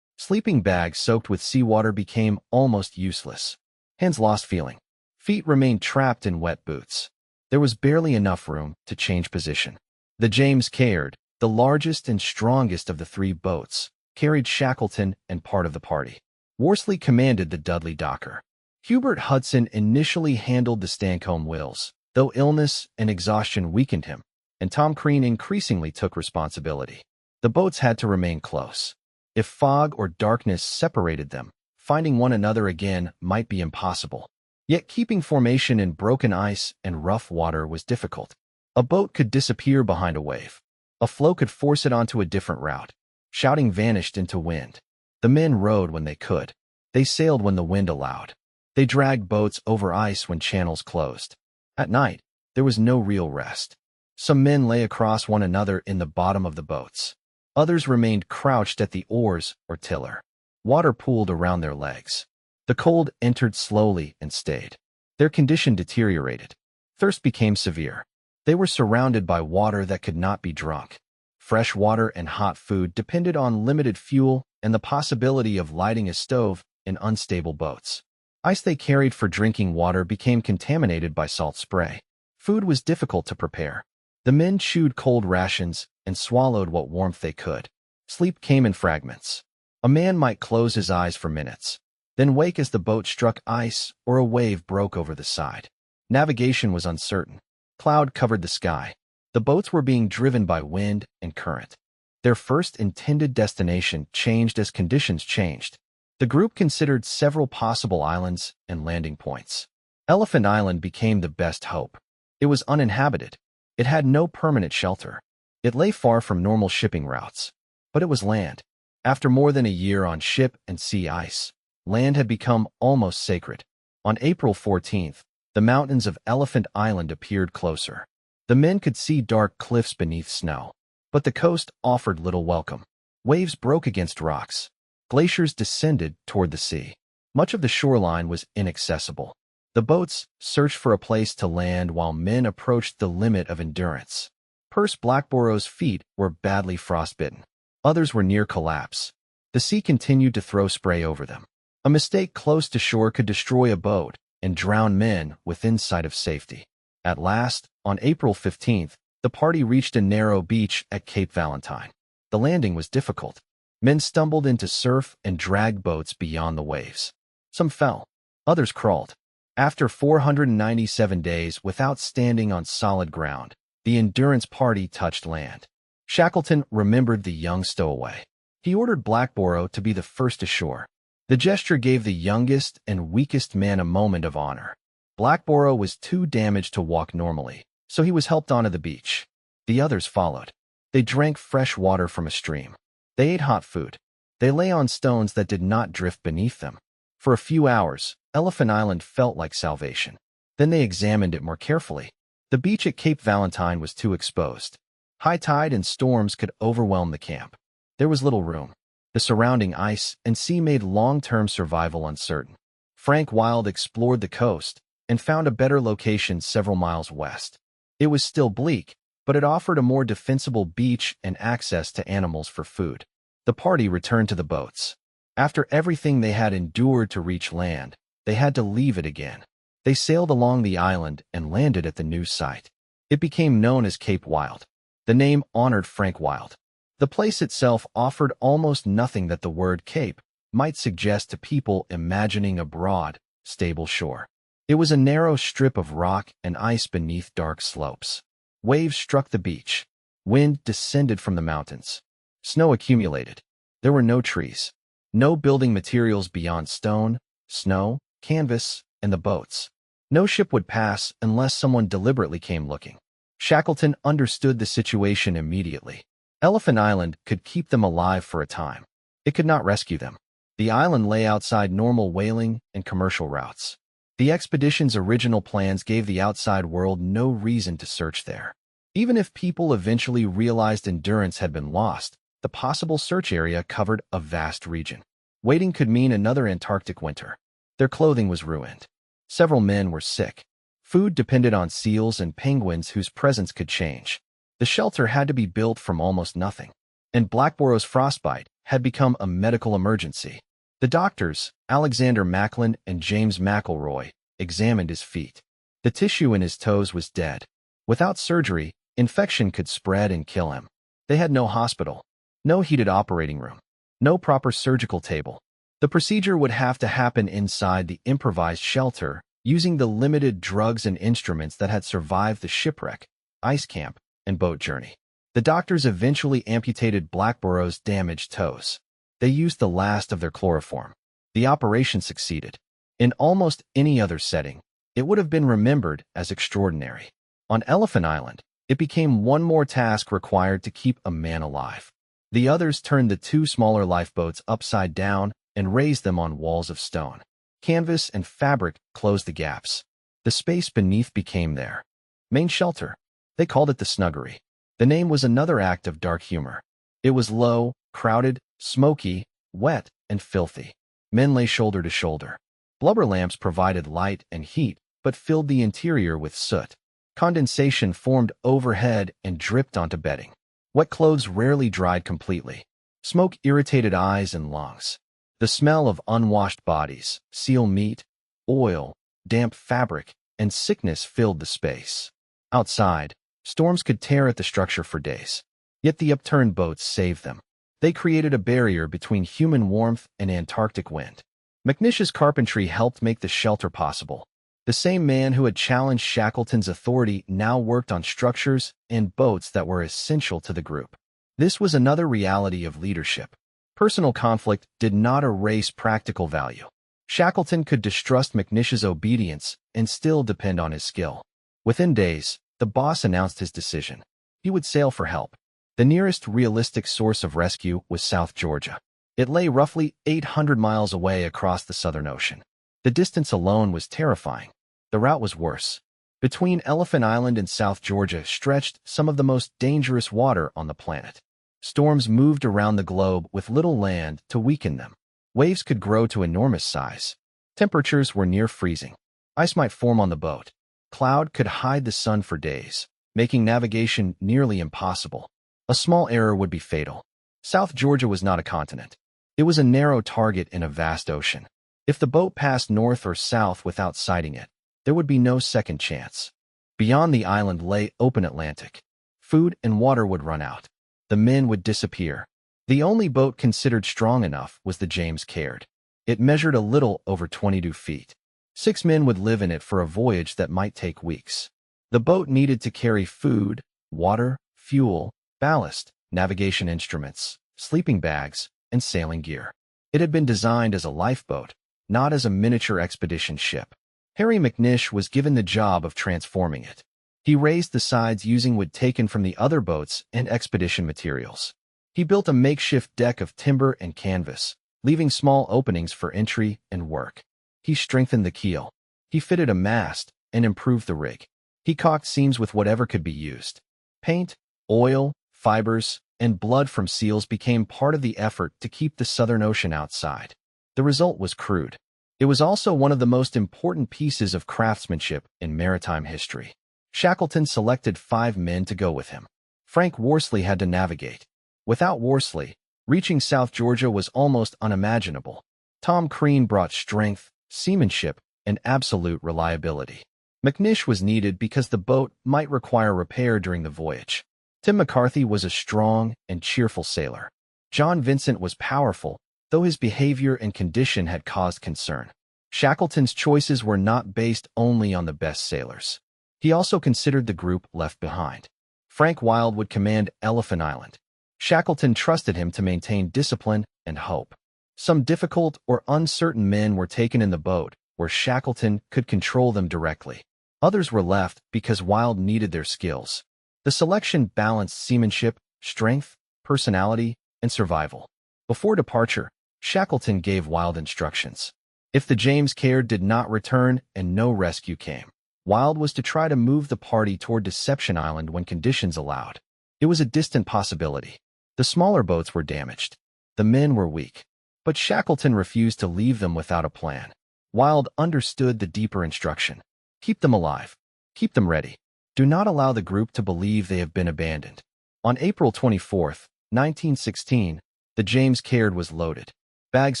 Sleeping bags soaked with seawater became almost useless. Hands lost feeling. Feet remained trapped in wet boots. There was barely enough room to change position. The James Caird, the largest and strongest of the three boats, carried Shackleton and part of the party. Worsley commanded the Dudley Docker. Hubert Hudson initially handled the Stancomb Wills, though illness and exhaustion weakened him, and Tom Crean increasingly took responsibility. The boats had to remain close. If fog or darkness separated them, finding one another again might be impossible. Yet keeping formation in broken ice and rough water was difficult. A boat could disappear behind a wave. A floe could force it onto a different route. Shouting vanished into wind. The men rowed when they could. They sailed when the wind allowed. They dragged boats over ice when channels closed. At night, there was no real rest. Some men lay across one another in the bottom of the boats. Others remained crouched at the oars or tiller. Water pooled around their legs. The cold entered slowly and stayed. Their condition deteriorated. Thirst became severe. They were surrounded by water that could not be drunk. Fresh water and hot food depended on limited fuel and the possibility of lighting a stove in unstable boats. Ice they carried for drinking water became contaminated by salt spray. Food was difficult to prepare. The men chewed cold rations and swallowed what warmth they could. Sleep came in fragments. A man might close his eyes for minutes, then wake as the boat struck ice or a wave broke over the side. Navigation was uncertain. Cloud covered the sky. The boats were being driven by wind and current. Their first intended destination changed as conditions changed. The group considered several possible islands and landing points. Elephant Island became the best hope. It was uninhabited. It had no permanent shelter. It lay far from normal shipping routes. But it was land. After more than a year on ship and sea ice, land had become almost sacred. On April 14th, the mountains of Elephant Island appeared closer. The men could see dark cliffs beneath snow. But the coast offered little welcome. Waves broke against rocks. Glaciers descended toward the sea. Much of the shoreline was inaccessible. The boats searched for a place to land while men approached the limit of endurance. Perce Blackborough's feet were badly frostbitten. Others were near collapse. The sea continued to throw spray over them. A mistake close to shore could destroy a boat and drown men within sight of safety. At last, on April 15th, the party reached a narrow beach at Cape Valentine. The landing was difficult. Men stumbled into surf and dragged boats beyond the waves. Some fell. Others crawled. After 497 days without standing on solid ground, the Endurance party touched land. Shackleton remembered the young stowaway. He ordered Blackborough to be the first ashore. The gesture gave the youngest and weakest man a moment of honor. Blackborough was too damaged to walk normally, so he was helped onto the beach. The others followed. They drank fresh water from a stream. They ate hot food. They lay on stones that did not drift beneath them. For a few hours, Elephant Island felt like salvation. Then they examined it more carefully. The beach at Cape Valentine was too exposed. High tide and storms could overwhelm the camp. There was little room. The surrounding ice and sea made long-term survival uncertain. Frank Wild explored the coast and found a better location several miles west. It was still bleak, but it offered a more defensible beach and access to animals for food. The party returned to the boats. After everything they had endured to reach land, they had to leave it again. They sailed along the island and landed at the new site. It became known as Cape Wild. The name honored Frank Wild. The place itself offered almost nothing that the word Cape might suggest to people imagining a broad, stable shore. It was a narrow strip of rock and ice beneath dark slopes. Waves struck the beach. Wind descended from the mountains. Snow accumulated. There were no trees. No building materials beyond stone, snow, canvas, and the boats. No ship would pass unless someone deliberately came looking. Shackleton understood the situation immediately. Elephant Island could keep them alive for a time. It could not rescue them. The island lay outside normal whaling and commercial routes. The expedition's original plans gave the outside world no reason to search there. Even if people eventually realized Endurance had been lost, the possible search area covered a vast region. Waiting could mean another Antarctic winter. Their clothing was ruined. Several men were sick. Food depended on seals and penguins whose presence could change. The shelter had to be built from almost nothing. And Blackborough's frostbite had become a medical emergency. The doctors, Alexander Macklin and James McElroy, examined his feet. The tissue in his toes was dead. Without surgery, infection could spread and kill him. They had no hospital, no heated operating room, no proper surgical table. The procedure would have to happen inside the improvised shelter, using the limited drugs and instruments that had survived the shipwreck, ice camp, and boat journey. The doctors eventually amputated Blackborough's damaged toes. They used the last of their chloroform. The operation succeeded. In almost any other setting, it would have been remembered as extraordinary. On Elephant Island, it became one more task required to keep a man alive. The others turned the two smaller lifeboats upside down and raised them on walls of stone. Canvas and fabric closed the gaps. The space beneath became their main shelter. They called it the Snuggery. The name was another act of dark humor. It was low, crowded, smoky, wet, and filthy. Men lay shoulder to shoulder. Blubber lamps provided light and heat, but filled the interior with soot. Condensation formed overhead and dripped onto bedding. Wet clothes rarely dried completely. Smoke irritated eyes and lungs. The smell of unwashed bodies, seal meat, oil, damp fabric, and sickness filled the space. Outside, storms could tear at the structure for days. Yet the upturned boats saved them. They created a barrier between human warmth and Antarctic wind. McNish's carpentry helped make the shelter possible. The same man who had challenged Shackleton's authority now worked on structures and boats that were essential to the group. This was another reality of leadership. Personal conflict did not erase practical value. Shackleton could distrust McNish's obedience and still depend on his skill. Within days, the boss announced his decision. He would sail for help. The nearest realistic source of rescue was South Georgia. It lay roughly 800 miles away across the Southern Ocean. The distance alone was terrifying. The route was worse. Between Elephant Island and South Georgia stretched some of the most dangerous water on the planet. Storms moved around the globe with little land to weaken them. Waves could grow to enormous size. Temperatures were near freezing. Ice might form on the boat. Cloud could hide the sun for days, making navigation nearly impossible. A small error would be fatal. South Georgia was not a continent. It was a narrow target in a vast ocean. If the boat passed north or south without sighting it, there would be no second chance. Beyond the island lay open Atlantic. Food and water would run out. The men would disappear. The only boat considered strong enough was the James Caird. It measured a little over 22 feet. 6 men would live in it for a voyage that might take weeks. The boat needed to carry food, water, fuel, ballast, navigation instruments, sleeping bags, and sailing gear. It had been designed as a lifeboat, not as a miniature expedition ship. Harry McNish was given the job of transforming it. He raised the sides using wood taken from the other boats and expedition materials. He built a makeshift deck of timber and canvas, leaving small openings for entry and work. He strengthened the keel. He fitted a mast and improved the rig. He caulked seams with whatever could be used. Paint, oil, fibers, and blood from seals became part of the effort to keep the Southern Ocean outside. The result was crude. It was also one of the most important pieces of craftsmanship in maritime history. Shackleton selected 5 men to go with him. Frank Worsley had to navigate. Without Worsley, reaching South Georgia was almost unimaginable. Tom Crean brought strength, seamanship, and absolute reliability. McNish was needed because the boat might require repair during the voyage. Tim McCarthy was a strong and cheerful sailor. John Vincent was powerful, though his behavior and condition had caused concern. Shackleton's choices were not based only on the best sailors. He also considered the group left behind. Frank Wild would command Elephant Island. Shackleton trusted him to maintain discipline and hope. Some difficult or uncertain men were taken in the boat, where Shackleton could control them directly. Others were left because Wild needed their skills. The selection balanced seamanship, strength, personality, and survival. Before departure, Shackleton gave Wild instructions. If the James Caird did not return and no rescue came, Wild was to try to move the party toward Deception Island when conditions allowed. It was a distant possibility. The smaller boats were damaged. The men were weak. But Shackleton refused to leave them without a plan. Wild understood the deeper instruction. Keep them alive. Keep them ready. Do not allow the group to believe they have been abandoned. On April 24, 1916, the James Caird was loaded. Bags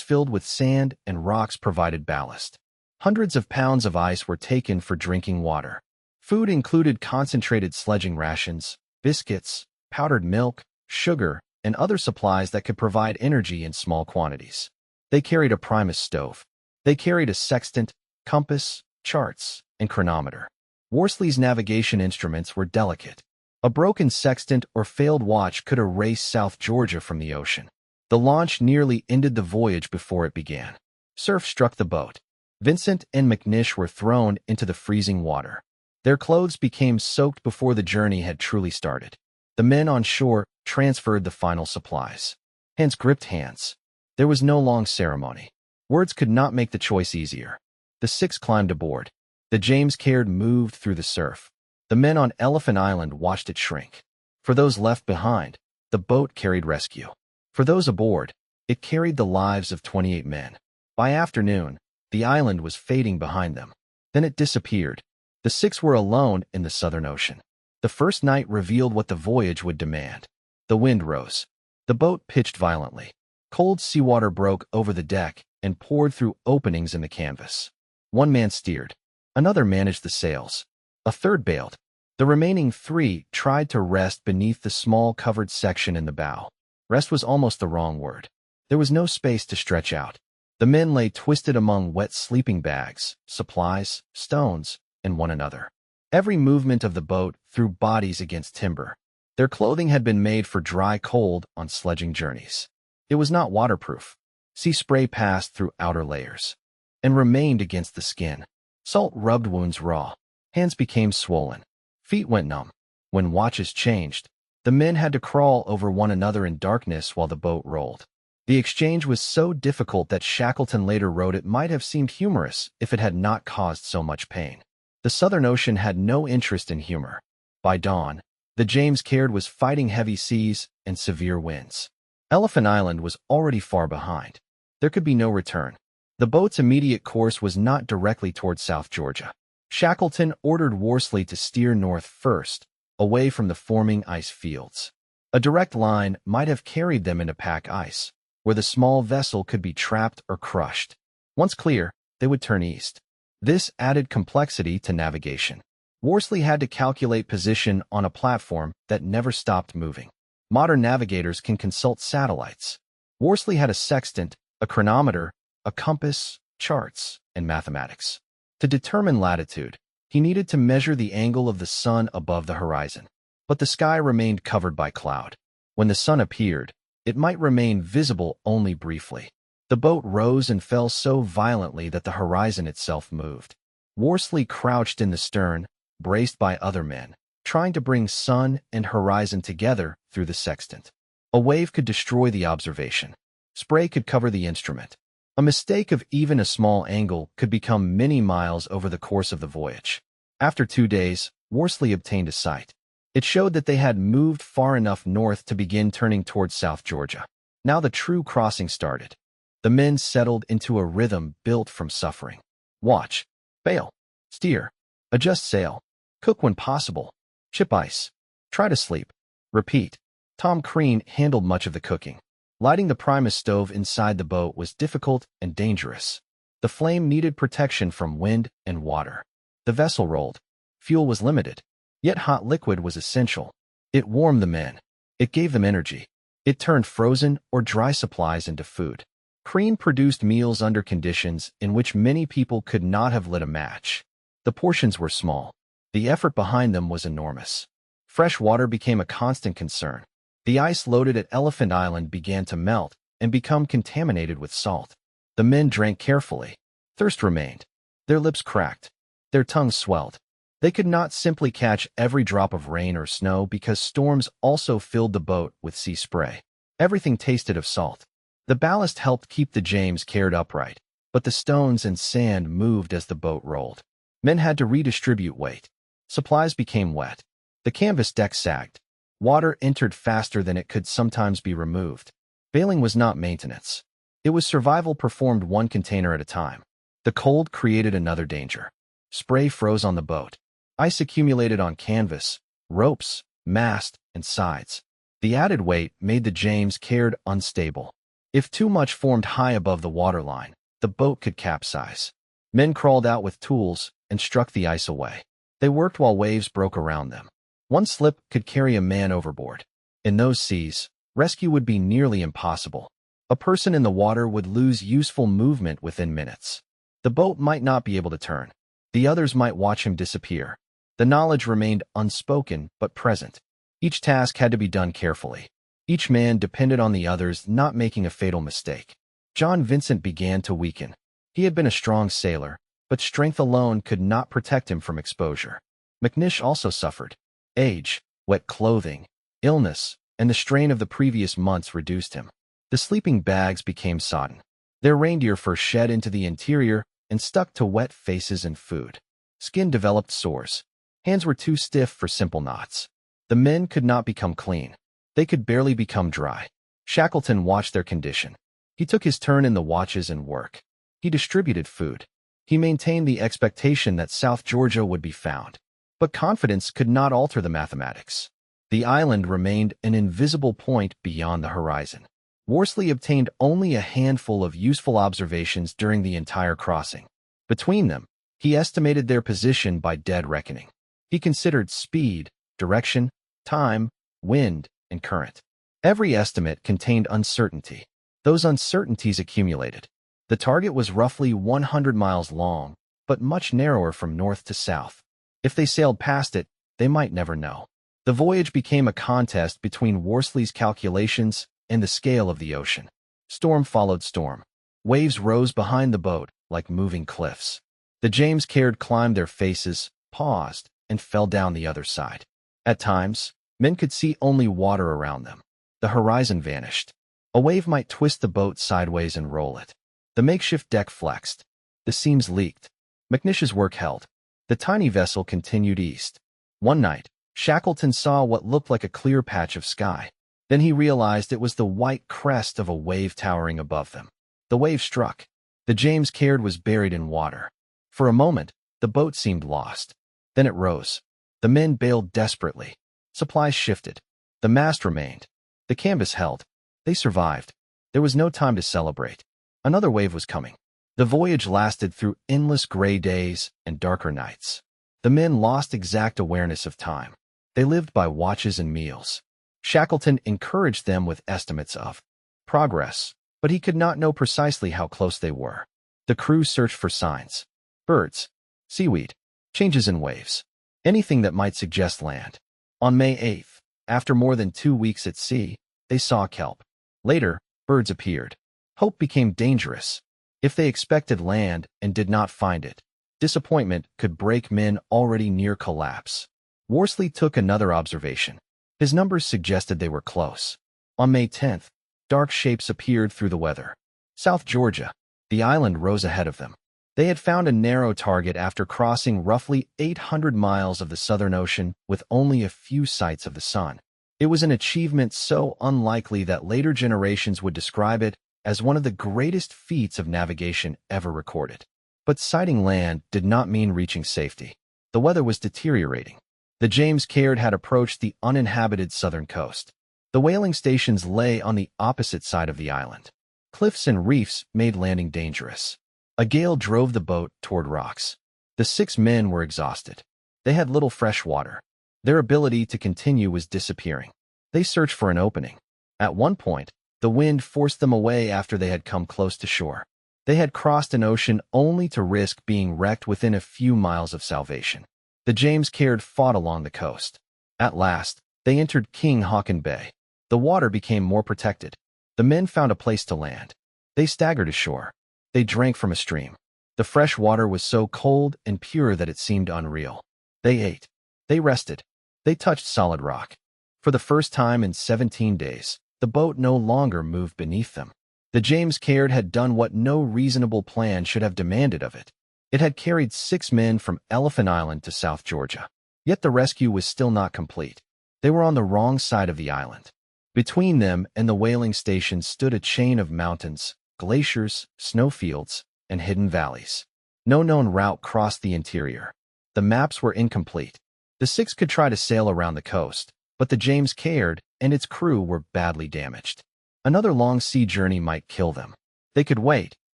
filled with sand and rocks provided ballast. Hundreds of pounds of ice were taken for drinking water. Food included concentrated sledging rations, biscuits, powdered milk, sugar, and other supplies that could provide energy in small quantities. They carried a Primus stove. They carried a sextant, compass, charts, and chronometer. Worsley's navigation instruments were delicate. A broken sextant or failed watch could erase South Georgia from the ocean. The launch nearly ended the voyage before it began. Surf struck the boat. Vincent and McNish were thrown into the freezing water. Their clothes became soaked before the journey had truly started. The men on shore transferred the final supplies. Hands gripped hands. There was no long ceremony. Words could not make the choice easier. The six climbed aboard. The James Caird moved through the surf. The men on Elephant Island watched it shrink. For those left behind, the boat carried rescue. For those aboard, it carried the lives of 28 men. By afternoon, the island was fading behind them. Then it disappeared. The six were alone in the Southern Ocean. The first night revealed what the voyage would demand. The wind rose. The boat pitched violently. Cold seawater broke over the deck and poured through openings in the canvas. One man steered. Another managed the sails. A third bailed. The remaining three tried to rest beneath the small covered section in the bow. Rest was almost the wrong word. There was no space to stretch out. The men lay twisted among wet sleeping bags, supplies, stones, and one another. Every movement of the boat threw bodies against timber. Their clothing had been made for dry cold on sledging journeys. It was not waterproof. Sea spray passed through outer layers and remained against the skin. Salt rubbed wounds raw. Hands became swollen. Feet went numb. When watches changed, the men had to crawl over one another in darkness while the boat rolled. The exchange was so difficult that Shackleton later wrote it might have seemed humorous if it had not caused so much pain. The Southern Ocean had no interest in humor. By dawn, the James Caird was fighting heavy seas and severe winds. Elephant Island was already far behind. There could be no return. The boat's immediate course was not directly toward South Georgia. Shackleton ordered Worsley to steer north first, away from the forming ice fields. A direct line might have carried them into pack ice, where the small vessel could be trapped or crushed. Once clear, they would turn east. This added complexity to navigation. Worsley had to calculate position on a platform that never stopped moving. Modern navigators can consult satellites. Worsley had a sextant, a chronometer, a compass, charts, and mathematics. To determine latitude, he needed to measure the angle of the sun above the horizon. But the sky remained covered by cloud. When the sun appeared, it might remain visible only briefly. The boat rose and fell so violently that the horizon itself moved. Worsley crouched in the stern, braced by other men, trying to bring sun and horizon together through the sextant. A wave could destroy the observation. Spray could cover the instrument. A mistake of even a small angle could become many miles over the course of the voyage. After 2 days, Worsley obtained a sight. It showed that they had moved far enough north to begin turning towards South Georgia. Now the true crossing started. The men settled into a rhythm built from suffering. Watch, bail, steer, adjust sail, cook when possible, chip ice, try to sleep, repeat. Tom Crean handled much of the cooking. Lighting the Primus stove inside the boat was difficult and dangerous. The flame needed protection from wind and water. The vessel rolled. Fuel was limited. Yet hot liquid was essential. It warmed the men. It gave them energy. It turned frozen or dry supplies into food. Crean produced meals under conditions in which many people could not have lit a match. The portions were small. The effort behind them was enormous. Fresh water became a constant concern. The ice loaded at Elephant Island began to melt and become contaminated with salt. The men drank carefully. Thirst remained. Their lips cracked. Their tongues swelled. They could not simply catch every drop of rain or snow because storms also filled the boat with sea spray. Everything tasted of salt. The ballast helped keep the James Caird upright, but the stones and sand moved as the boat rolled. Men had to redistribute weight. Supplies became wet. The canvas deck sagged. Water entered faster than it could sometimes be removed. Bailing was not maintenance. It was survival performed one container at a time. The cold created another danger. Spray froze on the boat. Ice accumulated on canvas, ropes, mast, and sides. The added weight made the James Caird unstable. If too much formed high above the waterline, the boat could capsize. Men crawled out with tools and struck the ice away. They worked while waves broke around them. One slip could carry a man overboard. In those seas, rescue would be nearly impossible. A person in the water would lose useful movement within minutes. The boat might not be able to turn. The others might watch him disappear. The knowledge remained unspoken but present. Each task had to be done carefully. Each man depended on the others not making a fatal mistake. John Vincent began to weaken. He had been a strong sailor, but strength alone could not protect him from exposure. McNish also suffered. Age, wet clothing, illness, and the strain of the previous months reduced him. The sleeping bags became sodden. Their reindeer fur shed into the interior and stuck to wet faces and food. Skin developed sores. Hands were too stiff for simple knots. The men could not become clean. They could barely become dry. Shackleton watched their condition. He took his turn in the watches and work. He distributed food. He maintained the expectation that South Georgia would be found. But confidence could not alter the mathematics. The island remained an invisible point beyond the horizon. Worsley obtained only a handful of useful observations during the entire crossing. Between them, he estimated their position by dead reckoning. He considered speed, direction, time, wind, and current. Every estimate contained uncertainty. Those uncertainties accumulated. The target was roughly 100 miles long, but much narrower from north to south. If they sailed past it, they might never know. The voyage became a contest between Worsley's calculations and the scale of the ocean. Storm followed storm. Waves rose behind the boat like moving cliffs. The James Caird climbed their faces, paused, and fell down the other side. At times, men could see only water around them. The horizon vanished. A wave might twist the boat sideways and roll it. The makeshift deck flexed. The seams leaked. McNish's work held. The tiny vessel continued east. One night, Shackleton saw what looked like a clear patch of sky. Then he realized it was the white crest of a wave towering above them. The wave struck. The James Caird was buried in water. For a moment, the boat seemed lost. Then it rose. The men bailed desperately. Supplies shifted. The mast remained. The canvas held. They survived. There was no time to celebrate. Another wave was coming. The voyage lasted through endless gray days and darker nights. The men lost exact awareness of time. They lived by watches and meals. Shackleton encouraged them with estimates of progress, but he could not know precisely how close they were. The crew searched for signs. Birds, seaweed, changes in waves, anything that might suggest land. On May 8th, after more than 2 weeks at sea, they saw kelp. Later, birds appeared. Hope became dangerous. If they expected land and did not find it, disappointment could break men already near collapse. Worsley took another observation. His numbers suggested they were close. On May 10th, dark shapes appeared through the weather. South Georgia, the island rose ahead of them. They had found a narrow target after crossing roughly 800 miles of the Southern Ocean with only a few sights of the sun. It was an achievement so unlikely that later generations would describe it as one of the greatest feats of navigation ever recorded. But sighting land did not mean reaching safety. The weather was deteriorating. The James Caird had approached the uninhabited southern coast. The whaling stations lay on the opposite side of the island. Cliffs and reefs made landing dangerous. A gale drove the boat toward rocks. The 6 men were exhausted. They had little fresh water. Their ability to continue was disappearing. They searched for an opening. At one point, the wind forced them away after they had come close to shore. They had crossed an ocean only to risk being wrecked within a few miles of salvation. The James Caird fought along the coast. At last, they entered King Haakon Bay. The water became more protected. The men found a place to land. They staggered ashore. They drank from a stream. The fresh water was so cold and pure that it seemed unreal. They ate. They rested. They touched solid rock. For the first time in 17 days, the boat no longer moved beneath them. The James Caird had done what no reasonable plan should have demanded of it. It had carried 6 men from Elephant Island to South Georgia. Yet the rescue was still not complete. They were on the wrong side of the island. Between them and the whaling station stood a chain of mountains, glaciers, snowfields, and hidden valleys. No known route crossed the interior. The maps were incomplete. The 6 could try to sail around the coast, but the James Caird and its crew were badly damaged. Another long sea journey might kill them. They could wait,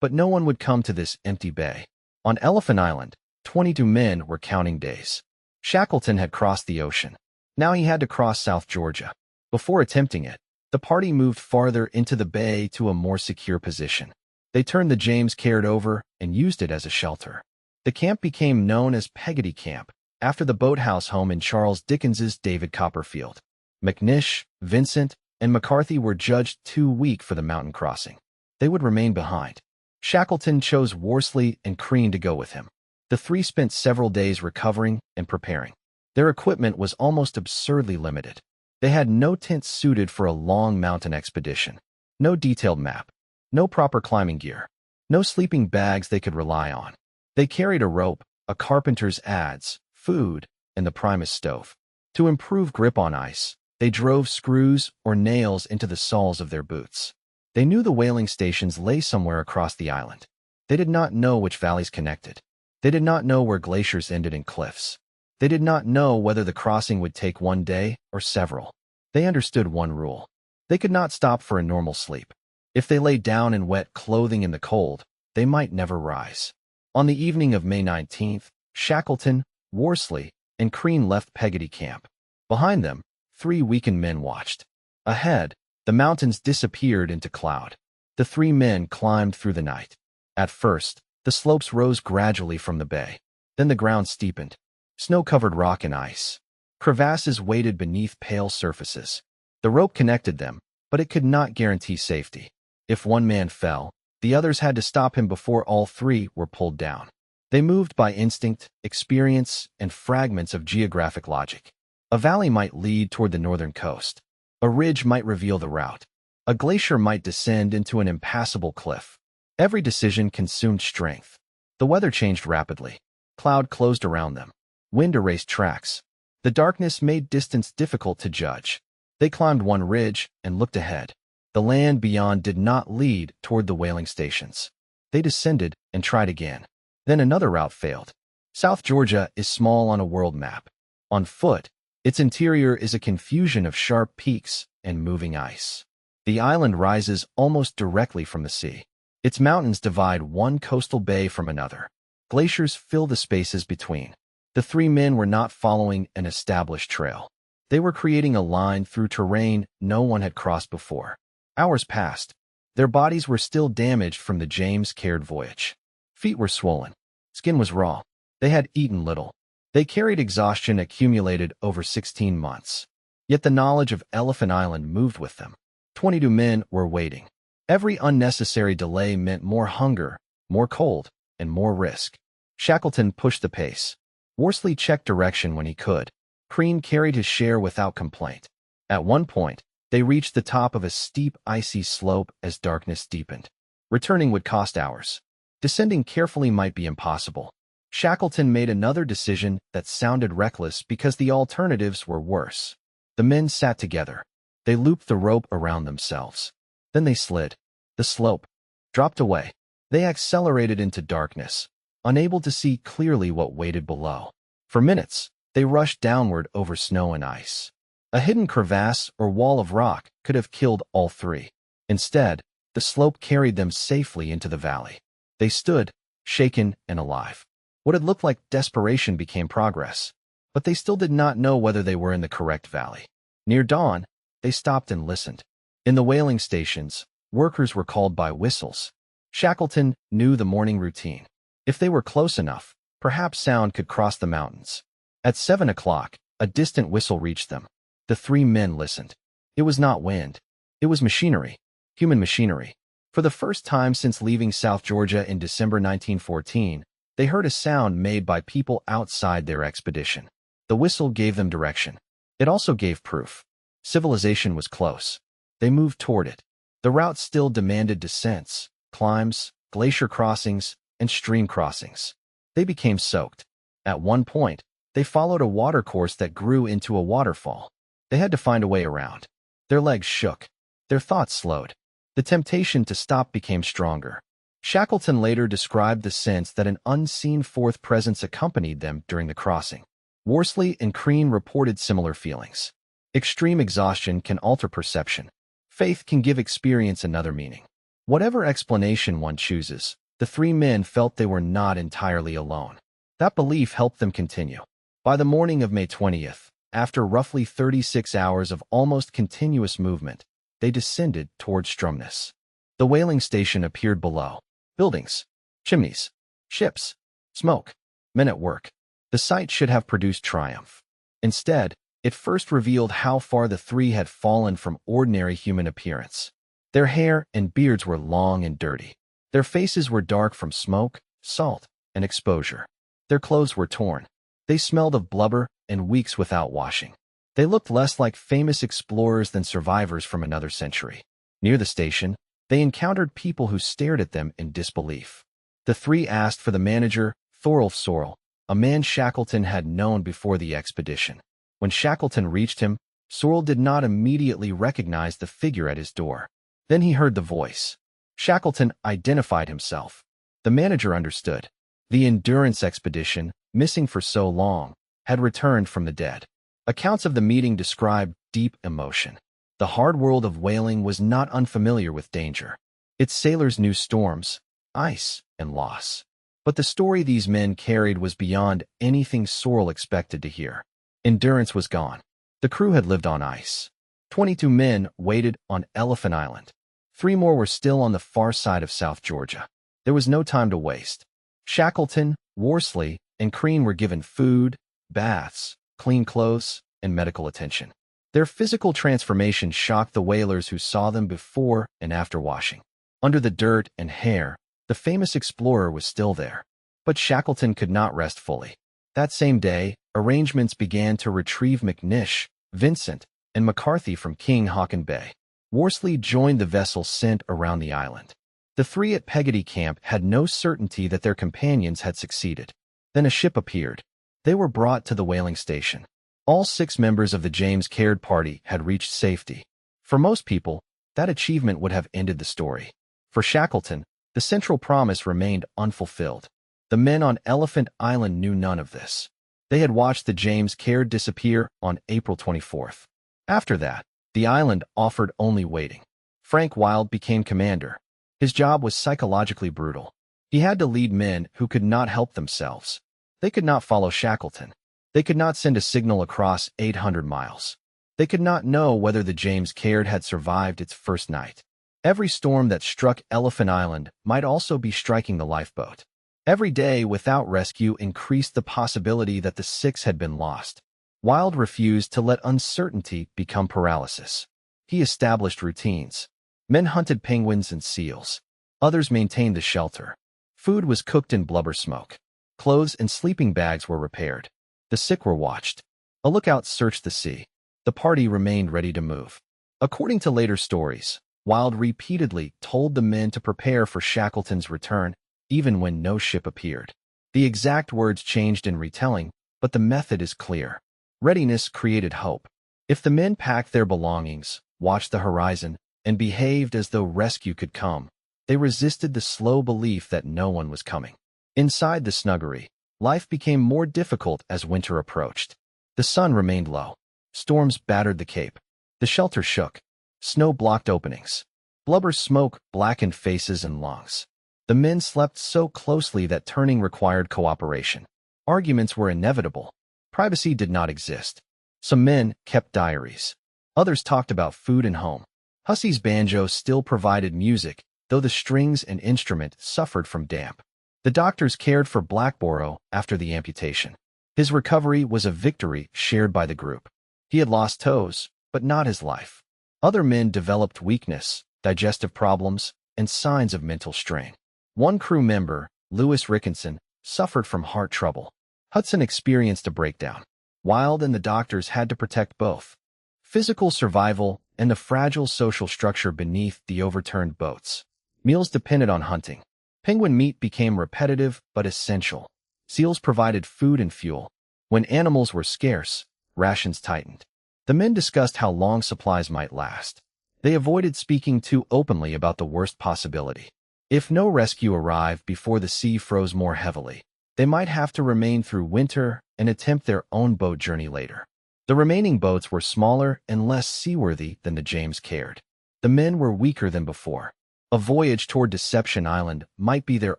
but no one would come to this empty bay. On Elephant Island, 22 men were counting days. Shackleton had crossed the ocean. Now he had to cross South Georgia. Before attempting it, the party moved farther into the bay to a more secure position. They turned the James Caird over and used it as a shelter. The camp became known as Peggotty Camp, after the boathouse home in Charles Dickens's David Copperfield. McNish, Vincent, and McCarthy were judged too weak for the mountain crossing. They would remain behind. Shackleton chose Worsley and Crean to go with him. The three spent several days recovering and preparing. Their equipment was almost absurdly limited. They had no tents suited for a long mountain expedition, no detailed map, no proper climbing gear, no sleeping bags they could rely on. They carried a rope, a carpenter's adze, food, and the Primus stove. To improve grip on ice, they drove screws or nails into the soles of their boots. They knew the whaling stations lay somewhere across the island. They did not know which valleys connected. They did not know where glaciers ended in cliffs. They did not know whether the crossing would take one day or several. They understood one rule. They could not stop for a normal sleep. If they lay down in wet clothing in the cold, they might never rise. On the evening of May 19th, Shackleton, Worsley, and Crean left Peggotty Camp. Behind them, 3 weakened men watched. Ahead, the mountains disappeared into cloud. The 3 men climbed through the night. At first, the slopes rose gradually from the bay. Then the ground steepened. Snow covered rock and ice. Crevasses waited beneath pale surfaces. The rope connected them, but it could not guarantee safety. If one man fell, the others had to stop him before all 3 were pulled down. They moved by instinct, experience, and fragments of geographic logic. A valley might lead toward the northern coast. A ridge might reveal the route. A glacier might descend into an impassable cliff. Every decision consumed strength. The weather changed rapidly. Cloud closed around them. Wind erased tracks. The darkness made distance difficult to judge. They climbed one ridge and looked ahead. The land beyond did not lead toward the whaling stations. They descended and tried again. Then another route failed. South Georgia is small on a world map. On foot, its interior is a confusion of sharp peaks and moving ice. The island rises almost directly from the sea. Its mountains divide one coastal bay from another. Glaciers fill the spaces between. The 3 men were not following an established trail. They were creating a line through terrain no one had crossed before. Hours passed. Their bodies were still damaged from the James Caird voyage. Feet were swollen. Skin was raw. They had eaten little. They carried exhaustion accumulated over 16 months. Yet the knowledge of Elephant Island moved with them. 22 men were waiting. Every unnecessary delay meant more hunger, more cold, and more risk. Shackleton pushed the pace. Worsley checked direction when he could. Crean carried his share without complaint. At one point, they reached the top of a steep, icy slope as darkness deepened. Returning would cost hours. Descending carefully might be impossible. Shackleton made another decision that sounded reckless because the alternatives were worse. The men sat together. They looped the rope around themselves. Then they slid. The slope dropped away. They accelerated into darkness, unable to see clearly what waited below. For minutes, they rushed downward over snow and ice. A hidden crevasse or wall of rock could have killed all 3. Instead, the slope carried them safely into the valley. They stood, shaken and alive. What had looked like desperation became progress, but they still did not know whether they were in the correct valley. Near dawn, they stopped and listened. In the whaling stations, workers were called by whistles. Shackleton knew the morning routine. If they were close enough, perhaps sound could cross the mountains. At 7 o'clock, a distant whistle reached them. The 3 men listened. It was not wind. It was machinery. Human machinery. For the first time since leaving South Georgia in December 1914, they heard a sound made by people outside their expedition. The whistle gave them direction. It also gave proof. Civilization was close. They moved toward it. The route still demanded descents, climbs, glacier crossings, and stream crossings. They became soaked. At one point, they followed a watercourse that grew into a waterfall. They had to find a way around. Their legs shook. Their thoughts slowed. The temptation to stop became stronger. Shackleton later described the sense that an unseen fourth presence accompanied them during the crossing. Worsley and Crean reported similar feelings. Extreme exhaustion can alter perception. Faith can give experience another meaning. Whatever explanation one chooses, The three men felt they were not entirely alone. That belief helped them continue. By the morning of May 20th, after roughly 36 hours of almost continuous movement, they descended toward Stromness. The whaling station appeared below. Buildings, chimneys, ships, smoke, men at work. The sight should have produced triumph. Instead, it first revealed how far the three had fallen from ordinary human appearance. Their hair and beards were long and dirty. Their faces were dark from smoke, salt, and exposure. Their clothes were torn. They smelled of blubber and weeks without washing. They looked less like famous explorers than survivors from another century. Near the station, they encountered people who stared at them in disbelief. The three asked for the manager, Thorolf Sorel, a man Shackleton had known before the expedition. When Shackleton reached him, Sorel did not immediately recognize the figure at his door. Then he heard the voice. Shackleton identified himself. The manager understood. The Endurance expedition, missing for so long, had returned from the dead. Accounts of the meeting described deep emotion. The hard world of whaling was not unfamiliar with danger. Its sailors knew storms, ice, and loss. But the story these men carried was beyond anything Sorel expected to hear. Endurance was gone. The crew had lived on ice. 22 men waited on Elephant Island. 3 more were still on the far side of South Georgia. There was no time to waste. Shackleton, Worsley, and Crean were given food, baths, clean clothes, and medical attention. Their physical transformation shocked the whalers who saw them before and after washing. Under the dirt and hair, the famous explorer was still there. But Shackleton could not rest fully. That same day, arrangements began to retrieve McNish, Vincent, and McCarthy from King Haakon Bay. Worsley joined the vessel sent around the island. The three at Peggotty Camp had no certainty that their companions had succeeded. Then a ship appeared. They were brought to the whaling station. All 6 members of the James Caird party had reached safety. For most people, that achievement would have ended the story. For Shackleton, the central promise remained unfulfilled. The men on Elephant Island knew none of this. They had watched the James Caird disappear on April 24th. After that, the island offered only waiting. Frank Wild became commander. His job was psychologically brutal. He had to lead men who could not help themselves. They could not follow Shackleton. They could not send a signal across 800 miles. They could not know whether the James Caird had survived its first night. Every storm that struck Elephant Island might also be striking the lifeboat. Every day without rescue increased the possibility that the 6 had been lost. Wild refused to let uncertainty become paralysis. He established routines. Men hunted penguins and seals. Others maintained the shelter. Food was cooked in blubber smoke. Clothes and sleeping bags were repaired. The sick were watched. A lookout searched the sea. The party remained ready to move. According to later stories, Wild repeatedly told the men to prepare for Shackleton's return, even when no ship appeared. The exact words changed in retelling, but the method is clear. Readiness created hope. If the men packed their belongings, watched the horizon, and behaved as though rescue could come, they resisted the slow belief that no one was coming. Inside the snuggery, life became more difficult as winter approached. The sun remained low. Storms battered the cape. The shelter shook. Snow blocked openings. Blubber smoke blackened faces and lungs. The men slept so closely that turning required cooperation. Arguments were inevitable. Privacy did not exist. Some men kept diaries. Others talked about food and home. Hussey's banjo still provided music, though the strings and instrument suffered from damp. The doctors cared for Blackborough after the amputation. His recovery was a victory shared by the group. He had lost toes, but not his life. Other men developed weakness, digestive problems, and signs of mental strain. One crew member, Lewis Rickinson, suffered from heart trouble. Hudson experienced a breakdown. Wild and the doctors had to protect both physical survival and the fragile social structure beneath the overturned boats. Meals depended on hunting. Penguin meat became repetitive but essential. Seals provided food and fuel. When animals were scarce, rations tightened. The men discussed how long supplies might last. They avoided speaking too openly about the worst possibility. If no rescue arrived before the sea froze more heavily, they might have to remain through winter and attempt their own boat journey later. The remaining boats were smaller and less seaworthy than the James Caird. The men were weaker than before. A voyage toward Deception Island might be their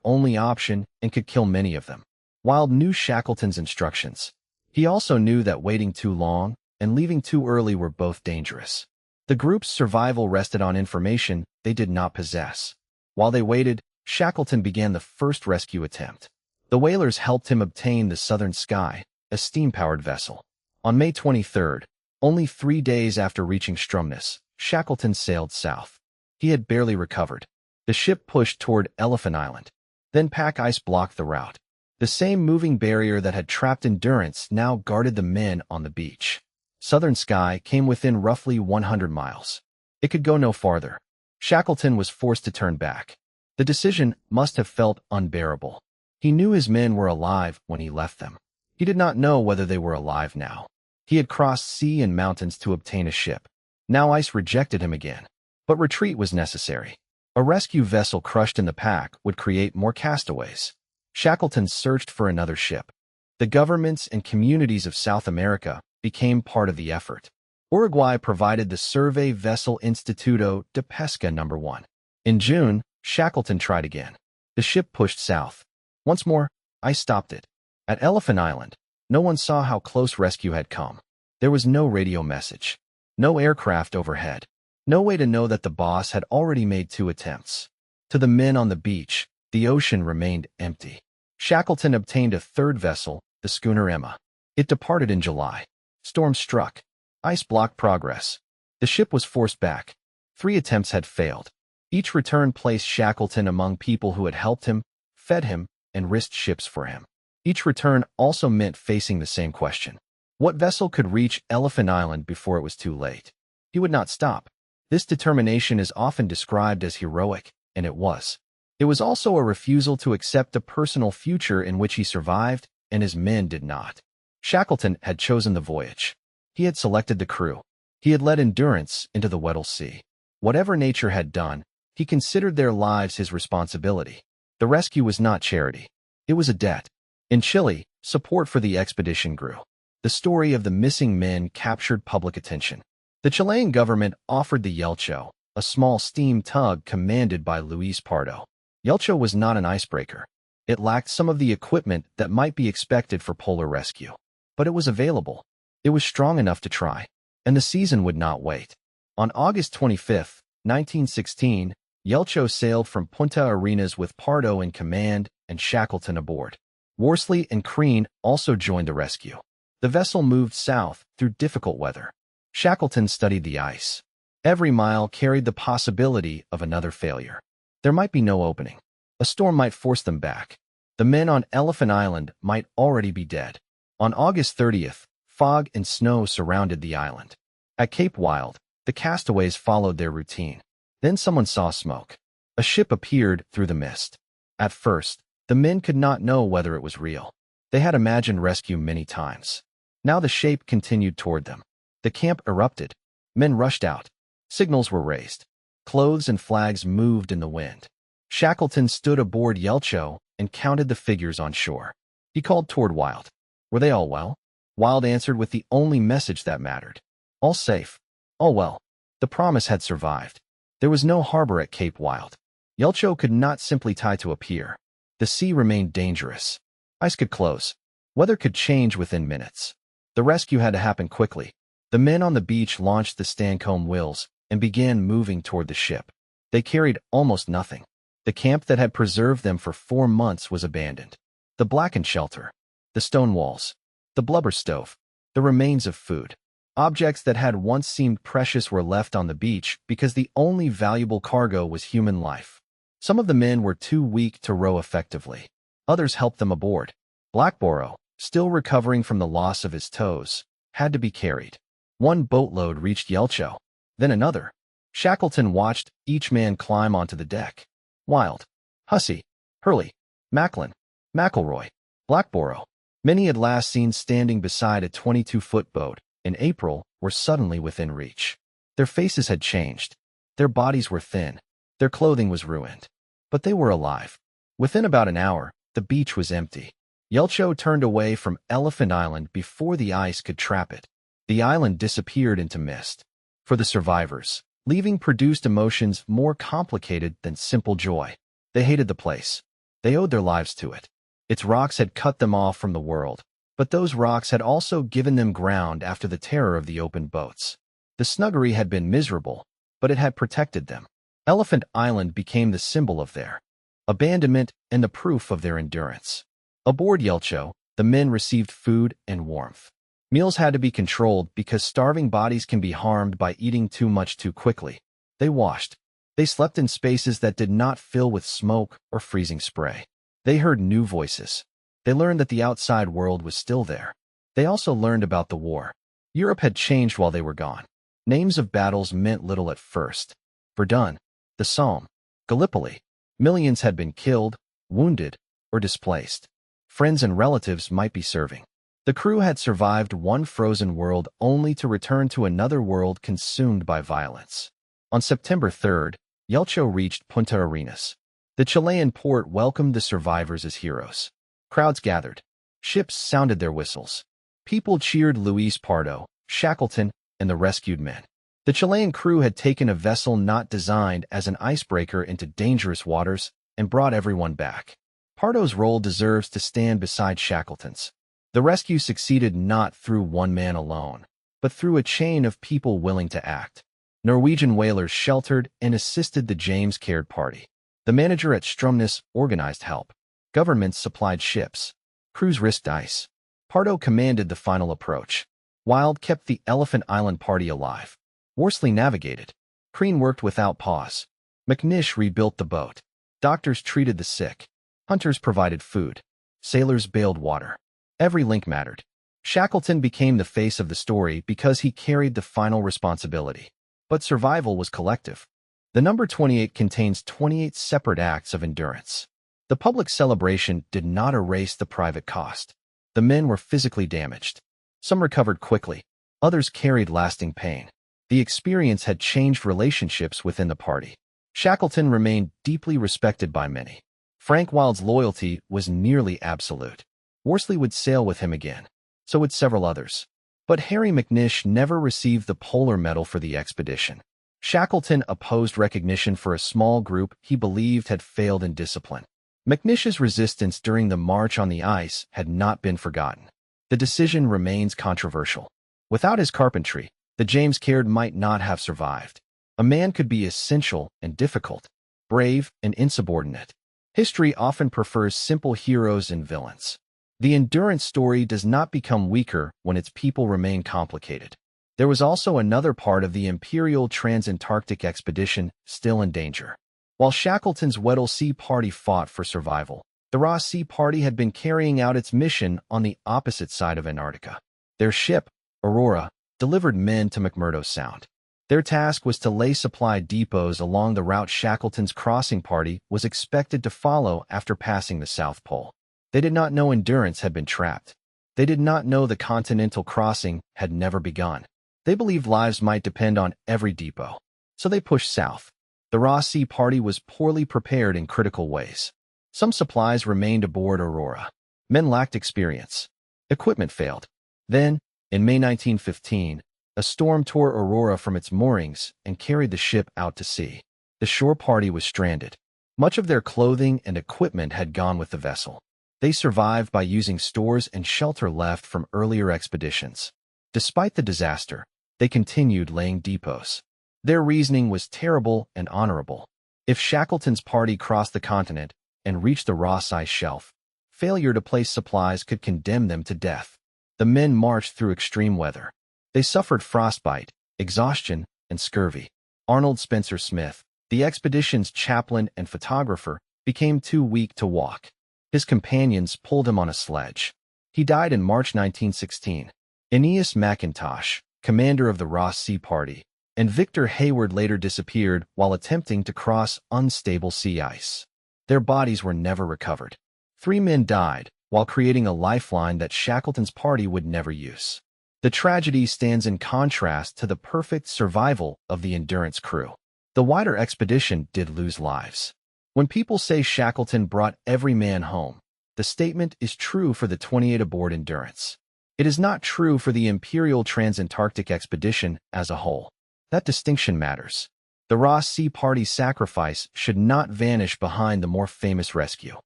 only option and could kill many of them. Wilde knew Shackleton's instructions. He also knew that waiting too long and leaving too early were both dangerous. The group's survival rested on information they did not possess. While they waited, Shackleton began the first rescue attempt. The whalers helped him obtain the Southern Sky, a steam-powered vessel. On May 23rd, only 3 days after reaching Stromness, Shackleton sailed south. He had barely recovered. The ship pushed toward Elephant Island. Then pack ice blocked the route. The same moving barrier that had trapped Endurance now guarded the men on the beach. Southern Sky came within roughly 100 miles. It could go no farther. Shackleton was forced to turn back. The decision must have felt unbearable. He knew his men were alive when he left them. He did not know whether they were alive now. He had crossed sea and mountains to obtain a ship. Now ice rejected him again. But retreat was necessary. A rescue vessel crushed in the pack would create more castaways. Shackleton searched for another ship. The governments and communities of South America became part of the effort. Uruguay provided the survey vessel Instituto de Pesca No. 1. In June, Shackleton tried again. The ship pushed south. Once more, ice stopped it. At Elephant Island, no one saw how close rescue had come. There was no radio message, no aircraft overhead, no way to know that the boss had already made 2 attempts. To the men on the beach, the ocean remained empty. Shackleton obtained a third vessel, the schooner Emma. It departed in July. Storm struck. Ice blocked progress. The ship was forced back. 3 attempts had failed. Each return placed Shackleton among people who had helped him, fed him, and risked ships for him. Each return also meant facing the same question. What vessel could reach Elephant Island before it was too late? He would not stop. This determination is often described as heroic, and it was. It was also a refusal to accept a personal future in which he survived, and his men did not. Shackleton had chosen the voyage. He had selected the crew. He had led Endurance into the Weddell Sea. Whatever nature had done, he considered their lives his responsibility. The rescue was not charity. It was a debt. In Chile, support for the expedition grew. The story of the missing men captured public attention. The Chilean government offered the Yelcho, a small steam tug commanded by Luis Pardo. Yelcho was not an icebreaker. It lacked some of the equipment that might be expected for polar rescue. But it was available. It was strong enough to try. And the season would not wait. On August 25, 1916, Yelcho sailed from Punta Arenas with Pardo in command and Shackleton aboard. Worsley and Crean also joined the rescue. The vessel moved south through difficult weather. Shackleton studied the ice. Every mile carried the possibility of another failure. There might be no opening. A storm might force them back. The men on Elephant Island might already be dead. On August 30th, fog and snow surrounded the island. At Cape Wild, the castaways followed their routine. Then someone saw smoke. A ship appeared through the mist. At first, the men could not know whether it was real. They had imagined rescue many times. Now the shape continued toward them. The camp erupted. Men rushed out. Signals were raised. Clothes and flags moved in the wind. Shackleton stood aboard Yelcho and counted the figures on shore. He called toward Wilde. Were they all well? Wilde answered with the only message that mattered. All safe. All well. The promise had survived. There was no harbor at Cape Wild. Yelcho could not simply tie to a pier. The sea remained dangerous. Ice could close. Weather could change within minutes. The rescue had to happen quickly. The men on the beach launched the Stancomb Wills and began moving toward the ship. They carried almost nothing. The camp that had preserved them for 4 months was abandoned. The blackened shelter, the stone walls, the blubber stove, the remains of food. Objects that had once seemed precious were left on the beach because the only valuable cargo was human life. Some of the men were too weak to row effectively. Others helped them aboard. Blackborough, still recovering from the loss of his toes, had to be carried. One boatload reached Yelcho, then another. Shackleton watched each man climb onto the deck. Wilde, Hussey, Hurley, Macklin, McElroy, Blackborough. Many had last seen standing beside a 22-foot boat in April were suddenly within reach. Their faces had changed. Their bodies were thin. Their clothing was ruined. But they were alive. Within about an hour, the beach was empty. Yelcho turned away from Elephant Island before the ice could trap it. The island disappeared into mist. For the survivors, Leaving produced emotions more complicated than simple joy. They hated the place. They owed their lives to it. Its rocks had cut them off from the world, but those rocks had also given them ground after the terror of the open boats. The snuggery had been miserable, but it had protected them. Elephant Island became the symbol of their abandonment and the proof of their endurance. Aboard Yelcho, the men received food and warmth. Meals had to be controlled because starving bodies can be harmed by eating too much too quickly. They washed. They slept in spaces that did not fill with smoke or freezing spray. They heard new voices. They learned that the outside world was still there. They also learned about the war. Europe had changed while they were gone. Names of battles meant little at first. Verdun, the Somme, Gallipoli. Millions had been killed, wounded, or displaced. Friends and relatives might be serving. The crew had survived one frozen world only to return to another world consumed by violence. On September 3rd, Yelcho reached Punta Arenas. The Chilean port welcomed the survivors as heroes. Crowds gathered. Ships sounded their whistles. People cheered Luis Pardo, Shackleton, and the rescued men. The Chilean crew had taken a vessel not designed as an icebreaker into dangerous waters and brought everyone back. Pardo's role deserves to stand beside Shackleton's. The rescue succeeded not through one man alone, but through a chain of people willing to act. Norwegian whalers sheltered and assisted the James Caird party. The manager at Stromness organized help. Governments supplied ships. Crews risked ice. Pardo commanded the final approach. Wild kept the Elephant Island party alive. Worsley navigated. Crean worked without pause. McNish rebuilt the boat. Doctors treated the sick. Hunters provided food. Sailors bailed water. Every link mattered. Shackleton became the face of the story because he carried the final responsibility. But survival was collective. The number 28 contains 28 separate acts of endurance. The public celebration did not erase the private cost. The men were physically damaged. Some recovered quickly. Others carried lasting pain. The experience had changed relationships within the party. Shackleton remained deeply respected by many. Frank Wild's loyalty was nearly absolute. Worsley would sail with him again. So would several others. But Harry McNish never received the Polar Medal for the expedition. Shackleton opposed recognition for a small group he believed had failed in discipline. McNish's resistance during the march on the ice had not been forgotten. The decision remains controversial. Without his carpentry, the James Caird might not have survived. A man could be essential and difficult, brave and insubordinate. History often prefers simple heroes and villains. The endurance story does not become weaker when its people remain complicated. There was also another part of the Imperial Trans-Antarctic expedition still in danger. While Shackleton's Weddell Sea Party fought for survival, the Ross Sea Party had been carrying out its mission on the opposite side of Antarctica. Their ship, Aurora, delivered men to McMurdo Sound. Their task was to lay supply depots along the route Shackleton's crossing party was expected to follow after passing the South Pole. They did not know Endurance had been trapped. They did not know the continental crossing had never begun. They believed lives might depend on every depot. So they pushed south. The Ross Sea Party was poorly prepared in critical ways. Some supplies remained aboard Aurora. Men lacked experience. Equipment failed. Then, in May 1915, a storm tore Aurora from its moorings and carried the ship out to sea. The shore party was stranded. Much of their clothing and equipment had gone with the vessel. They survived by using stores and shelter left from earlier expeditions. Despite the disaster, they continued laying depots. Their reasoning was terrible and honorable. If Shackleton's party crossed the continent and reached the Ross ice shelf, failure to place supplies could condemn them to death. The men marched through extreme weather. They suffered frostbite, exhaustion, and scurvy. Arnold Spencer Smith, the expedition's chaplain and photographer, became too weak to walk. His companions pulled him on a sledge. He died in March 1916. Aeneas McIntosh, commander of the Ross Sea Party, and Victor Hayward later disappeared while attempting to cross unstable sea ice. Their bodies were never recovered. 3 men died while creating a lifeline that Shackleton's party would never use. The tragedy stands in contrast to the perfect survival of the Endurance crew. The wider expedition did lose lives. When people say Shackleton brought every man home, the statement is true for the 28 aboard Endurance. It is not true for the Imperial Trans-Antarctic expedition as a whole. That distinction matters. The Ross Sea Party's sacrifice should not vanish behind the more famous rescue.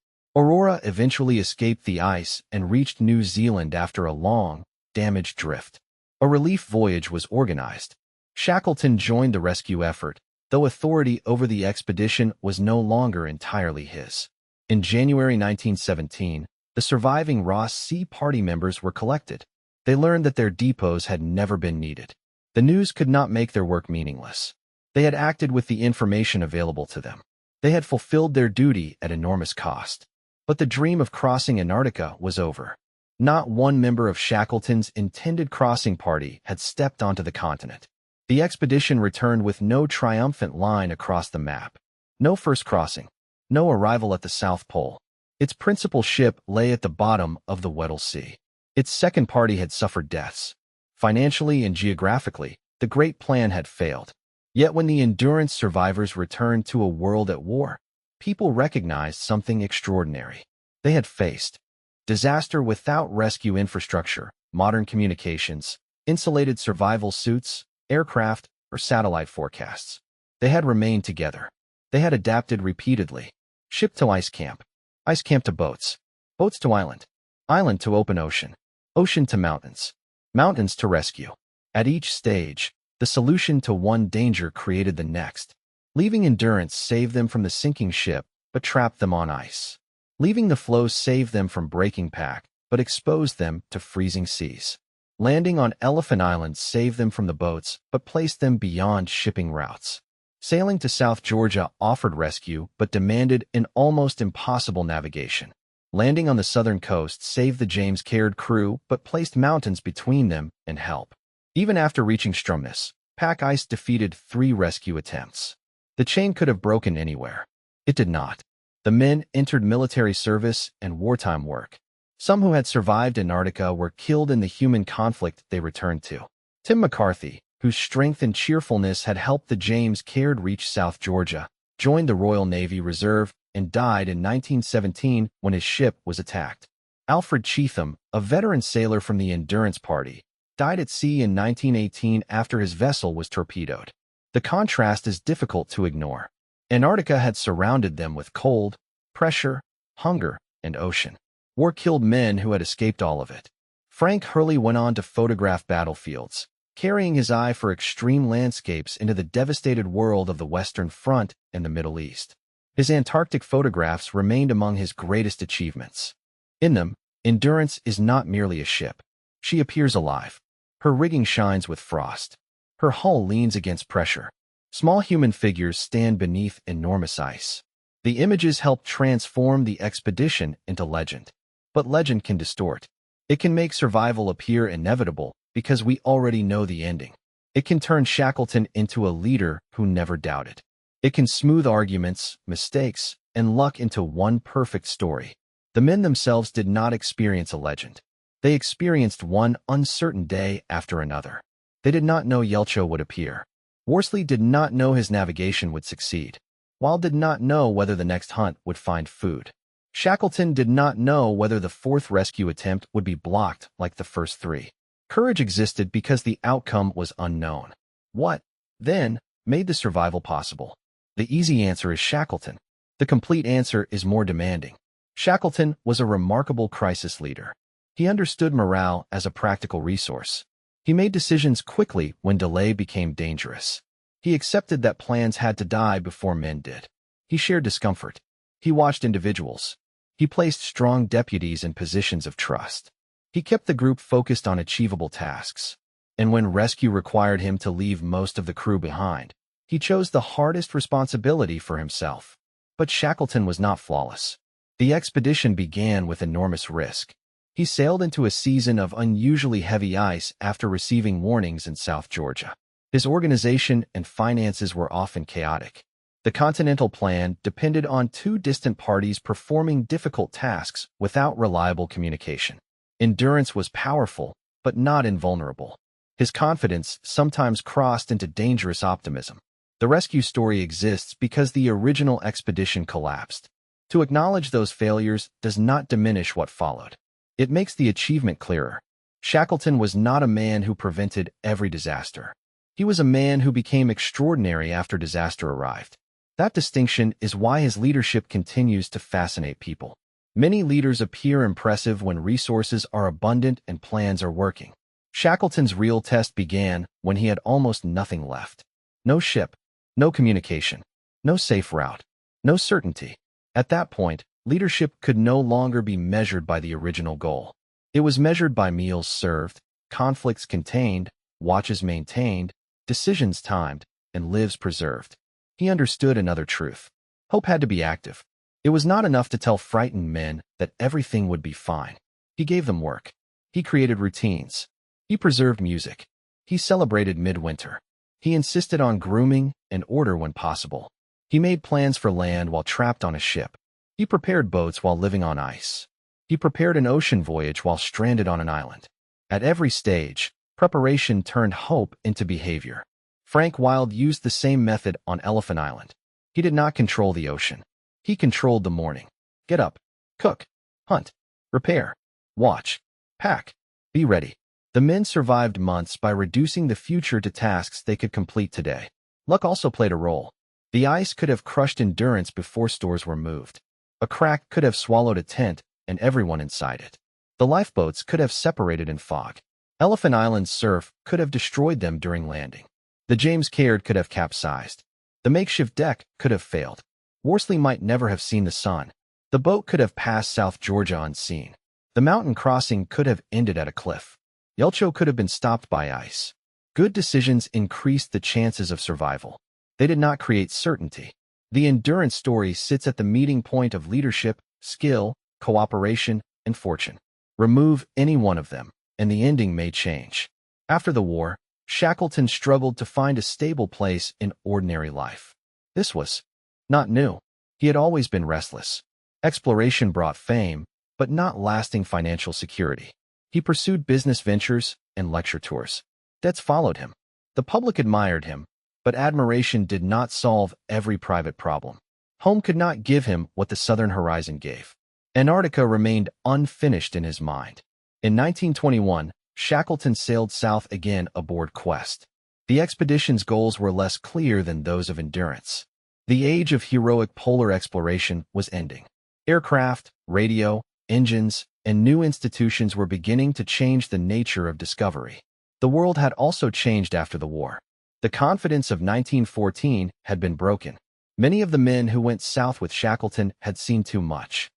Aurora eventually escaped the ice and reached New Zealand after a long, damaged drift. A relief voyage was organized. Shackleton joined the rescue effort, though authority over the expedition was no longer entirely his. In January 1917, the surviving Ross Sea Party members were collected. They learned that their depots had never been needed. The news could not make their work meaningless. They had acted with the information available to them. They had fulfilled their duty at enormous cost. But the dream of crossing Antarctica was over. Not one member of Shackleton's intended crossing party had stepped onto the continent. The expedition returned with no triumphant line across the map. No first crossing. No arrival at the South Pole. Its principal ship lay at the bottom of the Weddell Sea. Its second party had suffered deaths. Financially and geographically, the great plan had failed. Yet when the Endurance survivors returned to a world at war, people recognized something extraordinary. They had faced disaster without rescue infrastructure, modern communications, insulated survival suits, aircraft, or satellite forecasts. They had remained together. They had adapted repeatedly. Ship to ice camp to boats, boats to island, island to open ocean, ocean to mountains, mountains to rescue. At each stage, the solution to one danger created the next. Leaving Endurance saved them from the sinking ship, but trapped them on ice. Leaving the floes saved them from breaking pack, but exposed them to freezing seas. Landing on Elephant Island saved them from the boats, but placed them beyond shipping routes. Sailing to South Georgia offered rescue, but demanded an almost impossible navigation. Landing on the southern coast saved the James Caird crew, but placed mountains between them and help. Even after reaching Stromness, pack ice defeated 3 rescue attempts. The chain could have broken anywhere. It did not. The men entered military service and wartime work. Some who had survived Antarctica were killed in the human conflict they returned to. Tim McCarthy, whose strength and cheerfulness had helped the James Caird reach South Georgia, joined the Royal Navy Reserve and died in 1917 when his ship was attacked. Alfred Cheetham, a veteran sailor from the Endurance Party, died at sea in 1918 after his vessel was torpedoed. The contrast is difficult to ignore. Antarctica had surrounded them with cold, pressure, hunger, and ocean. War killed men who had escaped all of it. Frank Hurley went on to photograph battlefields, carrying his eye for extreme landscapes into the devastated world of the Western Front and the Middle East. His Antarctic photographs remained among his greatest achievements. In them, Endurance is not merely a ship. She appears alive. Her rigging shines with frost. Her hull leans against pressure. Small human figures stand beneath enormous ice. The images help transform the expedition into legend. But legend can distort. It can make survival appear inevitable because we already know the ending. It can turn Shackleton into a leader who never doubted. It can smooth arguments, mistakes, and luck into one perfect story. The men themselves did not experience a legend. They experienced one uncertain day after another. They did not know Yelcho would appear. Worsley did not know his navigation would succeed. Wild did not know whether the next hunt would find food. Shackleton did not know whether the 4th rescue attempt would be blocked like the first 3. Courage existed because the outcome was unknown. What, then, made the survival possible? The easy answer is Shackleton. The complete answer is more demanding. Shackleton was a remarkable crisis leader. He understood morale as a practical resource. He made decisions quickly when delay became dangerous. He accepted that plans had to die before men did. He shared discomfort. He watched individuals. He placed strong deputies in positions of trust. He kept the group focused on achievable tasks. And when rescue required him to leave most of the crew behind, he chose the hardest responsibility for himself. But Shackleton was not flawless. The expedition began with enormous risk. He sailed into a season of unusually heavy ice after receiving warnings in South Georgia. His organization and finances were often chaotic. The Continental Plan depended on 2 distant parties performing difficult tasks without reliable communication. Endurance was powerful, but not invulnerable. His confidence sometimes crossed into dangerous optimism. The rescue story exists because the original expedition collapsed. To acknowledge those failures does not diminish what followed. It makes the achievement clearer. Shackleton was not a man who prevented every disaster. He was a man who became extraordinary after disaster arrived. That distinction is why his leadership continues to fascinate people. Many leaders appear impressive when resources are abundant and plans are working. Shackleton's real test began when he had almost nothing left. No ship, no communication, no safe route, no certainty. At that point, leadership could no longer be measured by the original goal. It was measured by meals served, conflicts contained, watches maintained, decisions timed, and lives preserved. He understood another truth. Hope had to be active. It was not enough to tell frightened men that everything would be fine. He gave them work. He created routines. He preserved music. He celebrated midwinter. He insisted on grooming and order when possible. He made plans for land while trapped on a ship. He prepared boats while living on ice. He prepared an ocean voyage while stranded on an island. At every stage, preparation turned hope into behavior. Frank Wilde used the same method on Elephant Island. He did not control the ocean. He controlled the morning. Get up, cook, hunt, repair, watch, pack, be ready. The men survived months by reducing the future to tasks they could complete today. Luck also played a role. The ice could have crushed endurance before stores were moved. A crack could have swallowed a tent and everyone inside it. The lifeboats could have separated in fog. Elephant Island's surf could have destroyed them during landing. The James Caird could have capsized. The makeshift deck could have failed. Worsley might never have seen the sun. The boat could have passed South Georgia unseen. The mountain crossing could have ended at a cliff. Yelcho could have been stopped by ice. Good decisions increased the chances of survival. They did not create certainty. The endurance story sits at the meeting point of leadership, skill, cooperation, and fortune. Remove any one of them, and the ending may change. After the war, Shackleton struggled to find a stable place in ordinary life. This was not new. He had always been restless. Exploration brought fame, but not lasting financial security. He pursued business ventures and lecture tours. Debts followed him. The public admired him, but admiration did not solve every private problem. Home could not give him what the southern horizon gave. Antarctica remained unfinished in his mind. In 1921, Shackleton sailed south again aboard Quest. The expedition's goals were less clear than those of Endurance. The age of heroic polar exploration was ending. Aircraft, radio, engines, and new institutions were beginning to change the nature of discovery. The world had also changed after the war. The confidence of 1914 had been broken. Many of the men who went south with Shackleton had seen too much.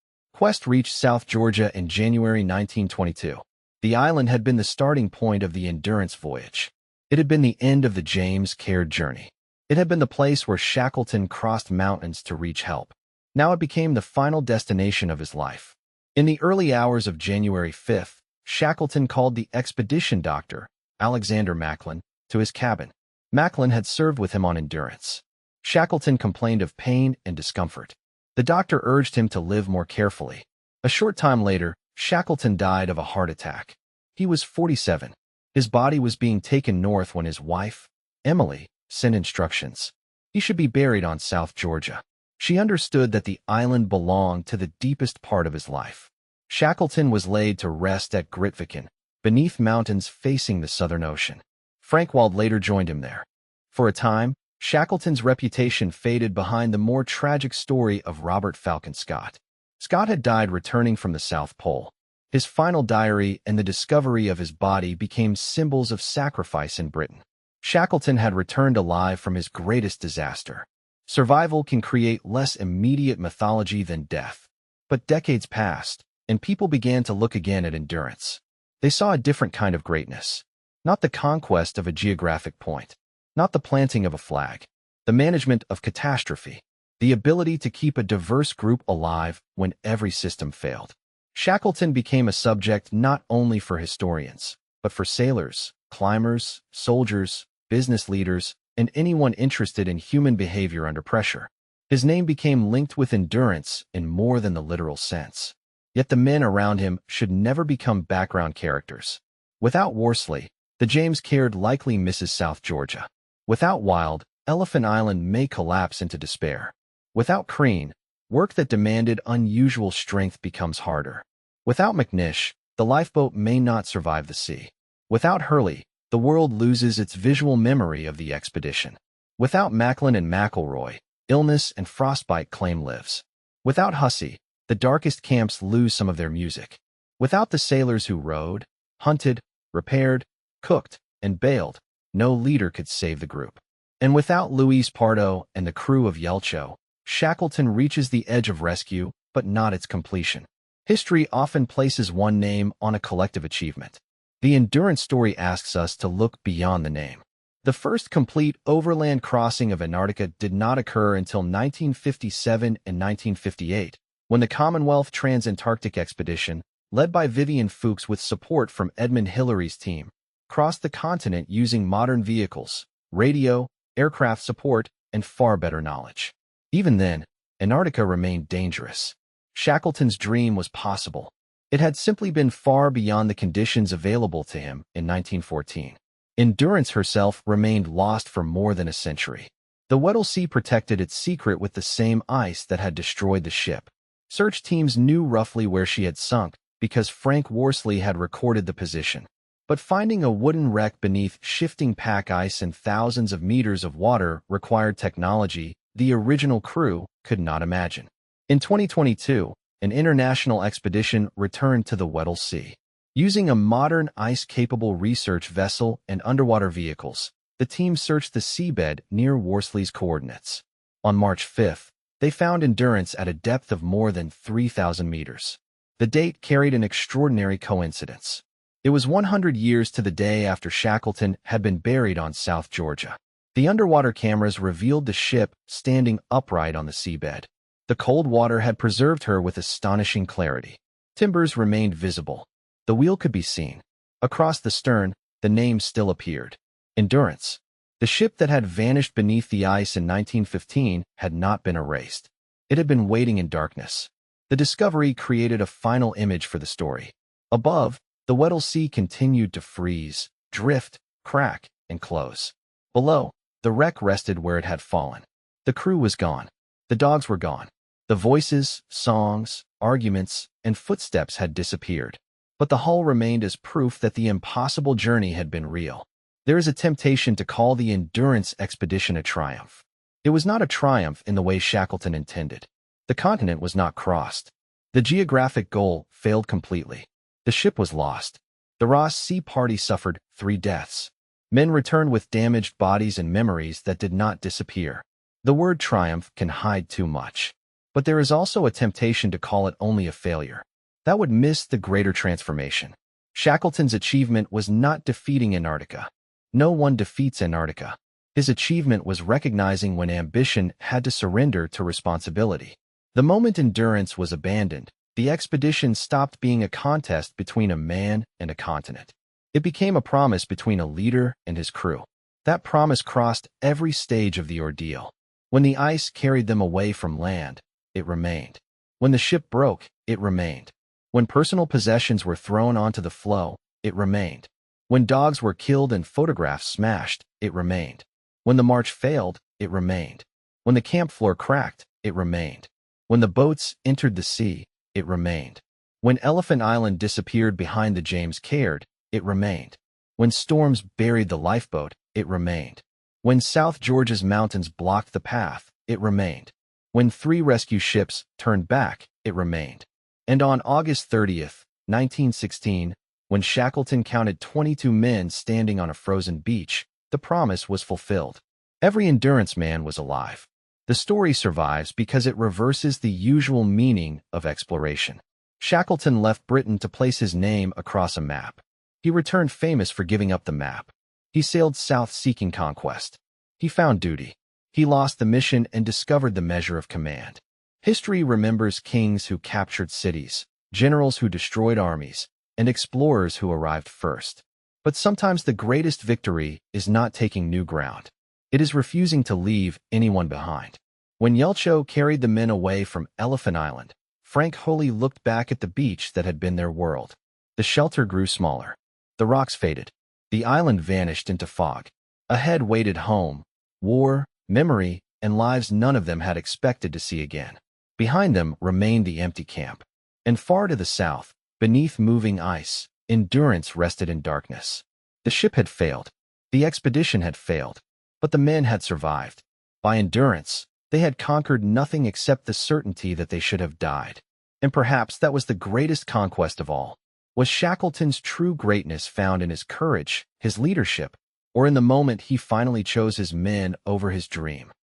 Quest reached South Georgia in January 1922. The island had been the starting point of the Endurance voyage. It had been the end of the James Caird journey. It had been the place where Shackleton crossed mountains to reach help. Now it became the final destination of his life. In the early hours of January 5th, Shackleton called the expedition doctor, Alexander Macklin, to his cabin. Macklin had served with him on Endurance. Shackleton complained of pain and discomfort. The doctor urged him to live more carefully. A short time later, Shackleton died of a heart attack. He was 47. His body was being taken north when his wife, Emily, sent instructions. He should be buried on South Georgia. She understood that the island belonged to the deepest part of his life. Shackleton was laid to rest at Grytviken, beneath mountains facing the Southern Ocean. Frank Wilde later joined him there. For a time, Shackleton's reputation faded behind the more tragic story of Robert Falcon Scott. Scott had died returning from the South Pole. His final diary and the discovery of his body became symbols of sacrifice in Britain. Shackleton had returned alive from his greatest disaster. Survival can create less immediate mythology than death. But decades passed, and people began to look again at Endurance. They saw a different kind of greatness. Not the conquest of a geographic point. Not the planting of a flag. The management of catastrophe. The ability to keep a diverse group alive when every system failed. Shackleton became a subject not only for historians, but for sailors, climbers, soldiers, business leaders, and anyone interested in human behavior under pressure. His name became linked with endurance in more than the literal sense. Yet the men around him should never become background characters. Without Worsley, the James Caird likely misses South Georgia. Without Wilde, Elephant Island may collapse into despair. Without Crean, work that demanded unusual strength becomes harder. Without McNish, the lifeboat may not survive the sea. Without Hurley, the world loses its visual memory of the expedition. Without Macklin and McElroy, illness and frostbite claim lives. Without Hussey, the darkest camps lose some of their music. Without the sailors who rowed, hunted, repaired, cooked, and bailed, no leader could save the group. And without Luis Pardo and the crew of Yelcho, Shackleton reaches the edge of rescue, but not its completion. History often places one name on a collective achievement. The Endurance story asks us to look beyond the name. The first complete overland crossing of Antarctica did not occur until 1957 and 1958, when the Commonwealth Trans-Antarctic Expedition, led by Vivian Fuchs with support from Edmund Hillary's team, crossed the continent using modern vehicles, radio, aircraft support, and far better knowledge. Even then, Antarctica remained dangerous. Shackleton's dream was possible. It had simply been far beyond the conditions available to him in 1914. Endurance herself remained lost for more than a century. The Weddell Sea protected its secret with the same ice that had destroyed the ship. Search teams knew roughly where she had sunk because Frank Worsley had recorded the position. But finding a wooden wreck beneath shifting pack ice and thousands of meters of water required technology the original crew could not imagine. In 2022, an international expedition returned to the Weddell Sea. Using a modern ice-capable research vessel and underwater vehicles, the team searched the seabed near Worsley's coordinates. On March 5th, they found Endurance at a depth of more than 3,000 meters. The date carried an extraordinary coincidence. It was 100 years to the day after Shackleton had been buried on South Georgia. The underwater cameras revealed the ship standing upright on the seabed. The cold water had preserved her with astonishing clarity. Timbers remained visible. The wheel could be seen. Across the stern, the name still appeared. Endurance. The ship that had vanished beneath the ice in 1915 had not been erased. It had been waiting in darkness. The discovery created a final image for the story. Above, the Weddell Sea continued to freeze, drift, crack, and close. Below, the wreck rested where it had fallen. The crew was gone. The dogs were gone. The voices, songs, arguments, and footsteps had disappeared. But the hull remained as proof that the impossible journey had been real. There is a temptation to call the Endurance expedition a triumph. It was not a triumph in the way Shackleton intended. The continent was not crossed. The geographic goal failed completely. The ship was lost. The Ross Sea party suffered 3 deaths. Men returned with damaged bodies and memories that did not disappear. The word triumph can hide too much. But there is also a temptation to call it only a failure. That would miss the greater transformation. Shackleton's achievement was not defeating Antarctica. No one defeats Antarctica. His achievement was recognizing when ambition had to surrender to responsibility. The moment Endurance was abandoned, the expedition stopped being a contest between a man and a continent. It became a promise between a leader and his crew. That promise crossed every stage of the ordeal. When the ice carried them away from land, it remained. When the ship broke, it remained. When personal possessions were thrown onto the floe, it remained. When dogs were killed and photographs smashed, it remained. When the march failed, it remained. When the camp floor cracked, it remained. When the boats entered the sea, it remained. When Elephant Island disappeared behind the James Caird, it remained. When storms buried the lifeboat, it remained. When South Georgia's mountains blocked the path, it remained. When 3 rescue ships turned back, it remained. And on August 30th, 1916, when Shackleton counted 22 men standing on a frozen beach, the promise was fulfilled. Every Endurance man was alive. The story survives because it reverses the usual meaning of exploration. Shackleton left Britain to place his name across a map. He returned famous for giving up the map. He sailed south seeking conquest. He found duty. He lost the mission and discovered the measure of command. History remembers kings who captured cities, generals who destroyed armies, and explorers who arrived first. But sometimes the greatest victory is not taking new ground. It is refusing to leave anyone behind. When Yelcho carried the men away from Elephant Island, Frank Holy looked back at the beach that had been their world. The shelter grew smaller. The rocks faded. The island vanished into fog. Ahead waited home, war, memory, and lives none of them had expected to see again. Behind them remained the empty camp. And far to the south, beneath moving ice, Endurance rested in darkness. The ship had failed. The expedition had failed. But the men had survived. By endurance, they had conquered nothing except the certainty that they should have died. And perhaps that was the greatest conquest of all. Was Shackleton's true greatness found in his courage, his leadership, or in the moment he finally chose his men over his dream?